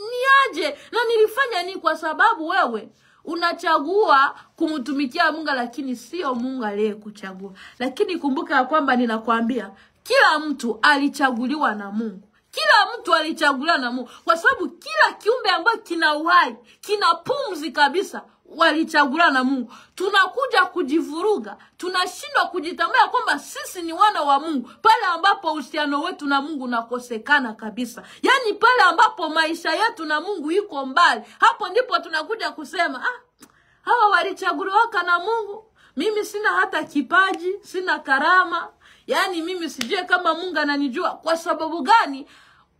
aje na nilifanya nini? Kwa sababu wewe unachagua kumtumikia Mungu, lakini sio Mungu aliyekuchagua. Lakini kumbuka ya kwamba ninakwambia, kila mtu alichaguliwa na Mungu. Kila mtu alichaguliwa na Mungu. Kwa sababu kila kiumbe ambacho kina uhai, kina pumzi kabisa, walichaguliwa na Mungu. Tunakuja kujivuruga, tunashindwa kujitambua kwamba sisi ni wana wa Mungu pale ambapo uhusiano wetu na Mungu unakosekana kabisa. Yani pale ambapo maisha yetu na Mungu iko mbali, hapo ndipo tunakuja kusema hawa walichaguliwa na Mungu. Mimi sina hata kipaji, sina karama. Yani mimi sijue kama Mungu ananijua. Kwa sababu gani?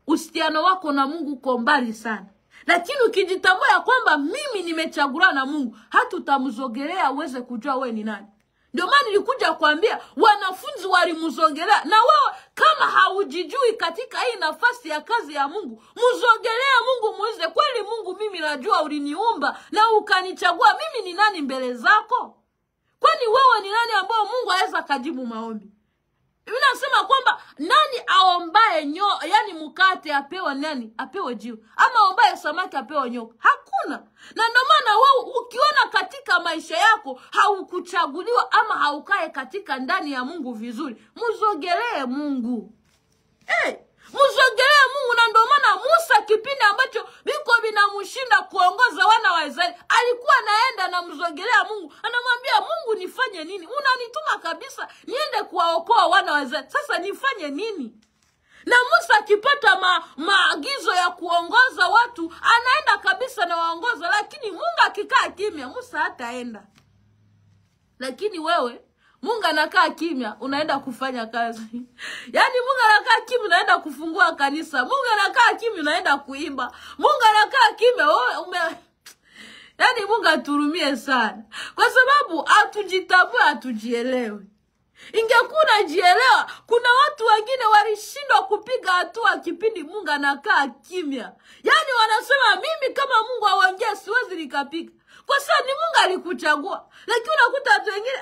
Uhusiano wako na Mungu uko mbali sana. Lakini ukijitambua ya kwamba mimi nimechaguliwa na Mungu, hata utamzogelea uweze kujua wewe ni nani. Ndio maana nilikuja kuambia wanafunzi walimzogelea. Na wewe kama haujijui katika hii nafasi ya kazi ya Mungu, mzogelea Mungu, muulize, kweli Mungu, mimi najua uliniumba na ukanichagua, mimi ni nani mbele zako? Kwani wewe ni nani ambao Mungu aweza kujibu maombi? Mimi nasema kwamba nani aombaye yani mkate apewe nani? Apewe jiwe. Ama aombaye samaki apewe nyoka? Hakuna. Na ndio maana wewe ukiona katika maisha yako haukuchaguliwa ama haukae katika ndani ya Mungu vizuri, mzogelee Mungu. Mzogelee Mungu. Na ndio maana Musa kipindi ambacho biko vinamshinda kuongoza wana wa Israeli, alikuwa naenda na mzogelea Mungu. Anamwambia Mungu, nifanye nini? Unanituma kabisa niende kuwaokoa wana wa Israeli. Sasa nifanye nini? Na Musa akipata maagizo ya kuongoza watu, anaenda kabisa na waongoza. Lakini Mungu akikaa kimya, Musa hataenda. Lakini wewe, Mungu anakaa kimya, unaenda kufanya kazi. Yani Mungu anakaa kimya, unaenda kufungua kanisa. Mungu anakaa kimya, unaenda kuimba. Mungu anakaa kimya, yani Mungu aturumie sana. Kwa sababu hatujitambui, hatujielewi. Ingekuwa unajielewa, kuna watu wengine walishindwa kupiga hatua kipindi Mungu anakaa kimya. Yani wanasema mimi kama Mungu aongea siwezi nikapiga. Kwa sababu ni Mungu alikuchagua. Lakini unakuta watu wengine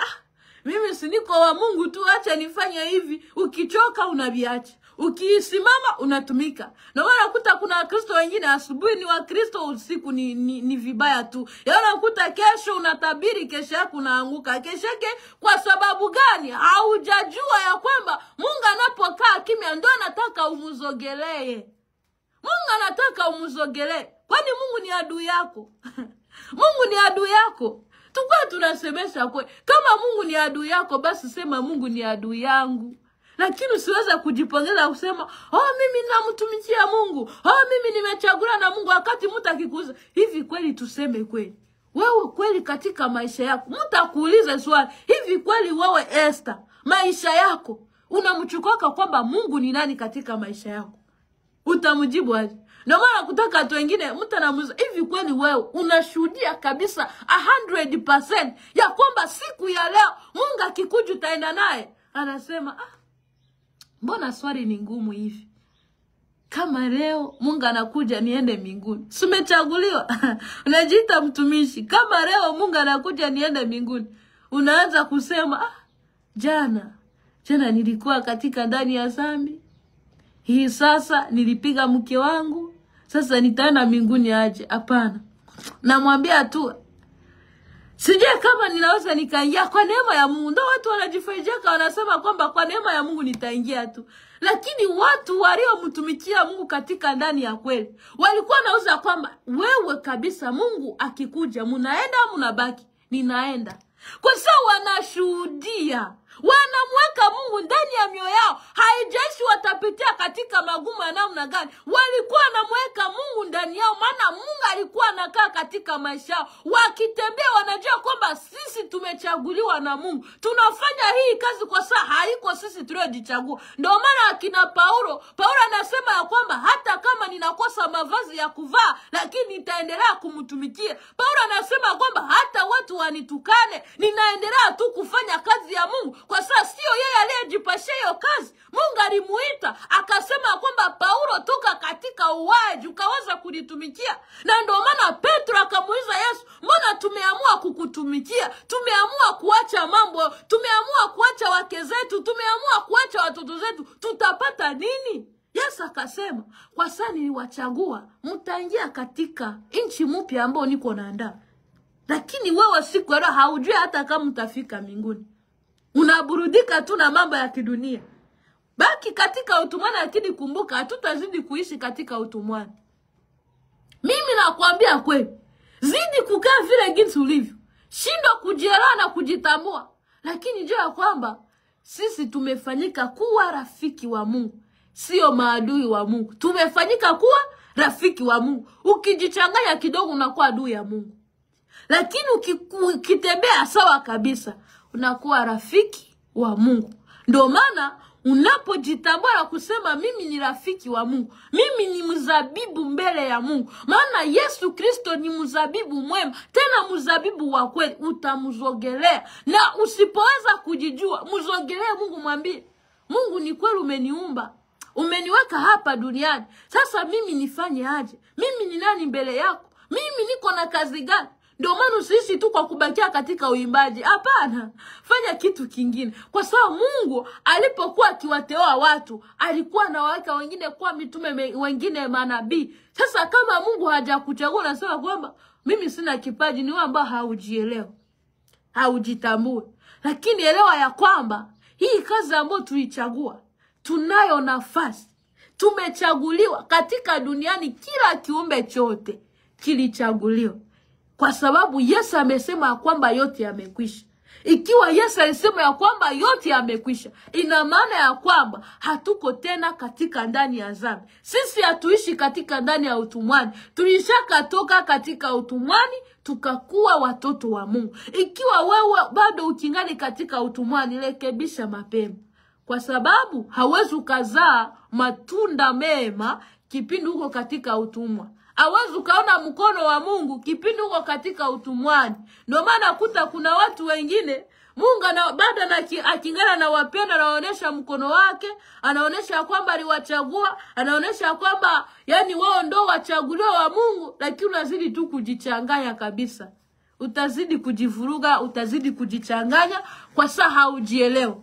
mimi si niko wa Mungu tu, acha nifanye hivi. Ukichoka unaviacha, ukisimama unatumika. Na wala kuta kuna Wakristo wengine asubuhi ni Wakristo, usiku ni vibaya tu. Yana kuta kesho unatabiri, kesho yako unaanguka. Kesho yake kwa sababu gani? Haujajua ya kwamba Mungu anapokaa kimya ndio anataka umzogelee. Mungu anataka umzogelee. Kwani Mungu ni adui yako? Mungu ni adui yako. Tukua tunasemesha kwe, kama Mungu ni adui yako, basi sema Mungu ni adui yangu. Lakini usiweza kujipongeza kusema mimi namtumikia Mungu, mimi nimechaguliwa na Mungu, wakati mtu akikuuliza hivi kweli, tuseme kweli, wewe kweli katika maisha yako, mtu akuulize swali, hivi kweli wewe Esther, maisha yako unamchukoka kwamba Mungu ni nani katika maisha yako? Utamjibu aje? Ndio maana kutaka watu wengine, mtu anamuuliza hivi kweli wewe unashuhudia kabisa 100% ya kwamba siku ya leo Mungu akikuja utaenda naye? Anasema mbona swali ni ngumu hivi? Kama leo Mungu anakuja niende mbinguni, simechaguliwa. Unajiita mtumishi. Kama leo Mungu anakuja niende mbinguni, unaanza kusema jana nilikuwa katika ndani ya dhambi, hii sasa nilipiga mke wangu, sasa nitaenda mbinguni aje? Hapana. Namwambia tu sije kama ninaweza nikaingia kwa neema ya Mungu. Ndio watu wanajifejeka, wanasema kwamba kwa neema ya Mungu nitaingia tu. Lakini watu waliomtumikia Mungu katika ndani ya kweli walikuwa nauza kwamba wewe kabisa Mungu akikuja mnaenda au mnabaki? Ninaenda. Kwa sababu wanashuhudia, wanamweka Mungu ndani ya mioyo yao. Haijalishi watapitia katika magumu ya namna gani, walikuwa wanamweka Mungu ndani yao, maana Mungu alikuwa anakaa katika maisha yao. Wakitembea wanajua kwamba sisi tumechaguliwa na Mungu, tunafanya hii kazi kwa sababu haiko sisi tuliojichagua. Ndio maana akina Paulo anasema ya kwamba hata kama ninakosa mavazi ya kuvaa, lakini nitaendelea kumtumikia. Paulo anasema kwamba hata watu wanitukane, ninaendelea tu kufanya kazi ya Mungu, kwa sababu sio yeye aliyejipashia hiyo kazi. Mungu alimuita akasema kwamba Paulo, toka katika uwaji ukaweza kunitumikia. Na ndio maana Petro akamuuliza Yesu, mbona tumeamua kukutumikia? Tumeamua kuacha mambo, tumeamua kuacha wake zetu, tumeamua kuacha watoto zetu, tutapata nini? Yesu akasema, kwa sababu niliwachagua, mtaingia katika nchi mpya ambayo niko naandaa. Lakini wewe siku leo haujui hata kama mtafika mbinguni. Unaburudika tu na mambo ya kidunia. Baki katika utumwani, lakini kumbuka hatutazidi kuishi katika utumwani. Mimi nakwambia kweli, zidi kukaa vile jinsi ulivyo. Shindwa kujielewa na kujitambua. Lakini jua kwamba sisi tumefanyika kuwa rafiki wa Mungu, sio maadui wa Mungu. Tumefanyika kuwa rafiki wa Mungu. Ukijichanganya kidogo unakuwa adui ya Mungu. Lakini ukitembea sawa kabisa, unakuwa rafiki wa Mungu. Ndio maana unapojitambua na kusema mimi ni rafiki wa Mungu, mimi ni mzabibu mbele ya Mungu, maana Yesu Kristo ni mzabibu mwema, tena mzabibu wa kweli, utamzogelea. Na usipoweza kujijua, mzogelee Mungu, mwambie Mungu, ni kweli umeniumba, umeniweka hapa duniani. Sasa mimi nifanye aje? Mimi ni nani mbele yako? Mimi niko na kazi gani? Ndio maana usiishi tu kwa kubakia katika uimbaji. Hapana, fanya kitu kingine. Kwa sababu Mungu alipokuwa akiwateua watu, alikuwa anawaweka wengine kuwa mitume, wengine manabii. Sasa kama Mungu hajakuchagua, unasema kwamba mimi sina kipaji, ni wewe ambao haujielewa, haujitambui. Lakini elewa ya kwamba hii kazi ambayo tulichagua, tunayo nafasi. Tumechaguliwa katika duniani, kila kiumbe chote kilichaguliwa. Kwa sababu Yesu amesema ya kwamba yote yamekwisha. Ikiwa Yesu alisema ya kwamba yote yamekwisha, ina maana ya kwamba hatuko tena katika ndani ya dhambi. Sisi hatuishi katika ndani ya utumwani. Tulishakatoka katika utumwani, tukakuwa watoto wa Mungu. Ikiwa wewe bado ukingali katika utumwani, rekebisha mapema. Kwa sababu hauwezi ukazaa matunda mema kipindi uko katika utumwa. Hauwezi ukaona mkono wa Mungu kipindi uko katika utumwani. Ndio maana kuta kuna watu wengine Mungu bado akingana na wapenda, anaonesha mkono wake, anaonesha kwamba aliwachagua, anaonesha kwamba yani wao ndio wachaguliwa wa Mungu, lakini unazidi tu kujichanganya kabisa. Utazidi kujivuruga, utazidi kujichanganya kwa sababu haujielewa.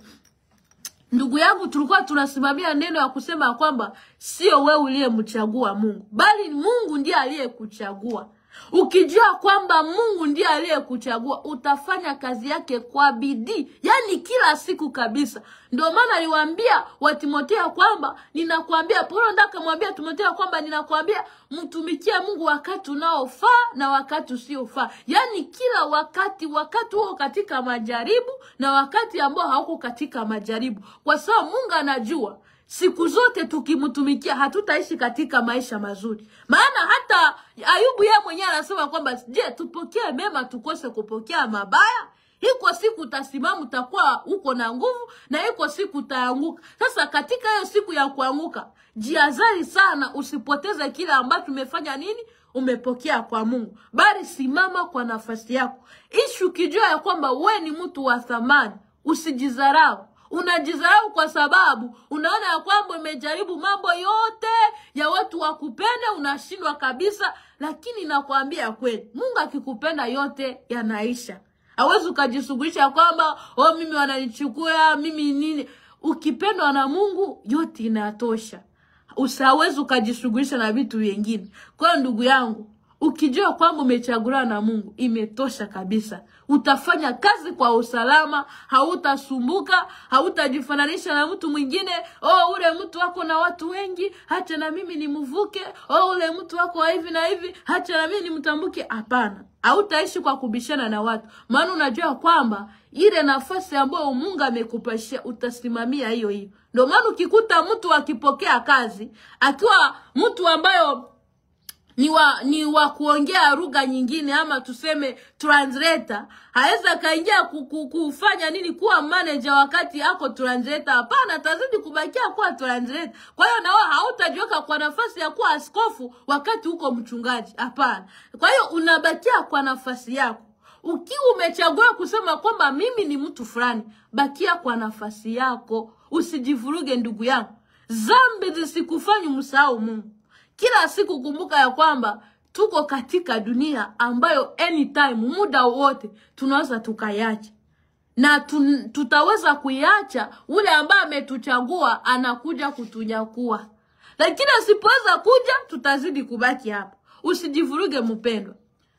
Ndugu yangu, tulikuwa tunasimamia neno ya kusema kwamba sio wewe uliyemchagua Mungu, bali Mungu ndiye aliyekuchagua. Ukijua kwamba Mungu ndiye aliyekuchagua, utafanya kazi yake kwa bidii, yani kila siku kabisa. Ndio maana aliwaambia wa Timotheo kwamba ninakuambia, Paulo ndaka mwambia Timotheo kwamba ninakuambia mtumikie Mungu wakati unaofaa na wakati usiofaa. Yani kila wakati uko katika majaribu na wakati ambao hauko katika majaribu. Kwa sababu Mungu anajua siku zote tukimtumikia hatutaishi katika maisha mazuri. Maana hata Ayubu yeye mwenyewe anasema kwamba je, tupokee mema tukose kupokea mabaya? Iko siku utasimama, utakuwa uko na nguvu, na iko siku utaanguka. Sasa katika hiyo siku ya kuanguka, jihadhari sana usipoteze kile ambacho umefanya nini? Umepokea kwa Mungu. Bali simama kwa nafasi yako. Ishi ukijua ya kwamba wewe ni mtu wa thamani, usijidharau. Unajidharau kwa sababu unaona ya kwamba umejaribu mambo yote ya watu wakupenda, unashindwa kabisa. Lakini nakwambia kweli, Mungu akikupenda yote yanaisha. Hawezi ukajishughulisha kwamba mimi wananichukua, mimi nini. Ukipendwa na Mungu yote inatosha. Usawezi ukajishughulisha na vitu vingine. Kwa ndugu yangu, ukijua kwamba umechaguliwa na Mungu, imetosha kabisa. Utafanya kazi kwa usalama, hautasumbuka, hautajifananisha na mtu mwingine. Ule mtu wako na watu wengi, acha na mimi nimvuke. Ule mtu wako hivi na hivi, acha na mimi nimtambuke. Hapana. Hautaishi kwa kubishana na watu. Maana unajua kwamba ile nafasi ambayo Mungu amekupashia utasimamia hiyo hiyo. Ndio maana ukikuta mtu akipokea kazi, akiwa mtu ambayo ni wa kuongea lugha nyingine ama tuseme translator, haweza kaingia kufanya nini kuwa manager wakati yako translator. Hapana, atazidi kubakia kuwa translator. Kwa hiyo na wewe hautajiweka kwa nafasi ya kuwa askofu wakati uko mchungaji. Hapana. Kwa hiyo unabakia kwa nafasi yako. Ukiwa umechagua kusema kwamba mimi ni mtu fulani, bakia kwa nafasi yako. Usijivuruge ndugu yangu. Dhambi zisikufanye msahau Mungu. Kila siku kumbuka ya kwamba tuko katika dunia ambayo anytime, muda wote tunaweza tukaiacha. Na tutaweza kuiacha, ule ambaye ametuchagua anakuja kutunyakua. Lakini asipoweza kuja, tutazidi kubaki hapo. Usijivuruge mpendwa.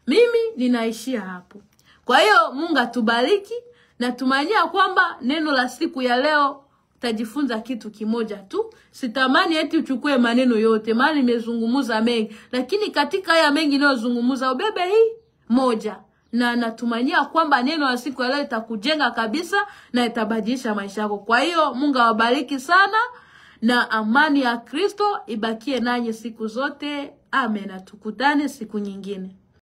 Mimi ninaishia hapo. Kwa hiyo Mungu atubariki, na tumania kwamba neno la siku ya leo utajifunza kitu kimoja tu. Sitamani eti uchukue maneno yote, maana nimezungumza mengi, lakini katika haya mengi ninayozungumza ubebe hii moja, na natumania kwamba neno la siku ya leo itakujenga kabisa na itabadilisha maisha yako. Kwa hiyo Mungu awabariki sana, na amani ya Kristo ibakie nanyi siku zote. Amen. Tukutane siku nyingine.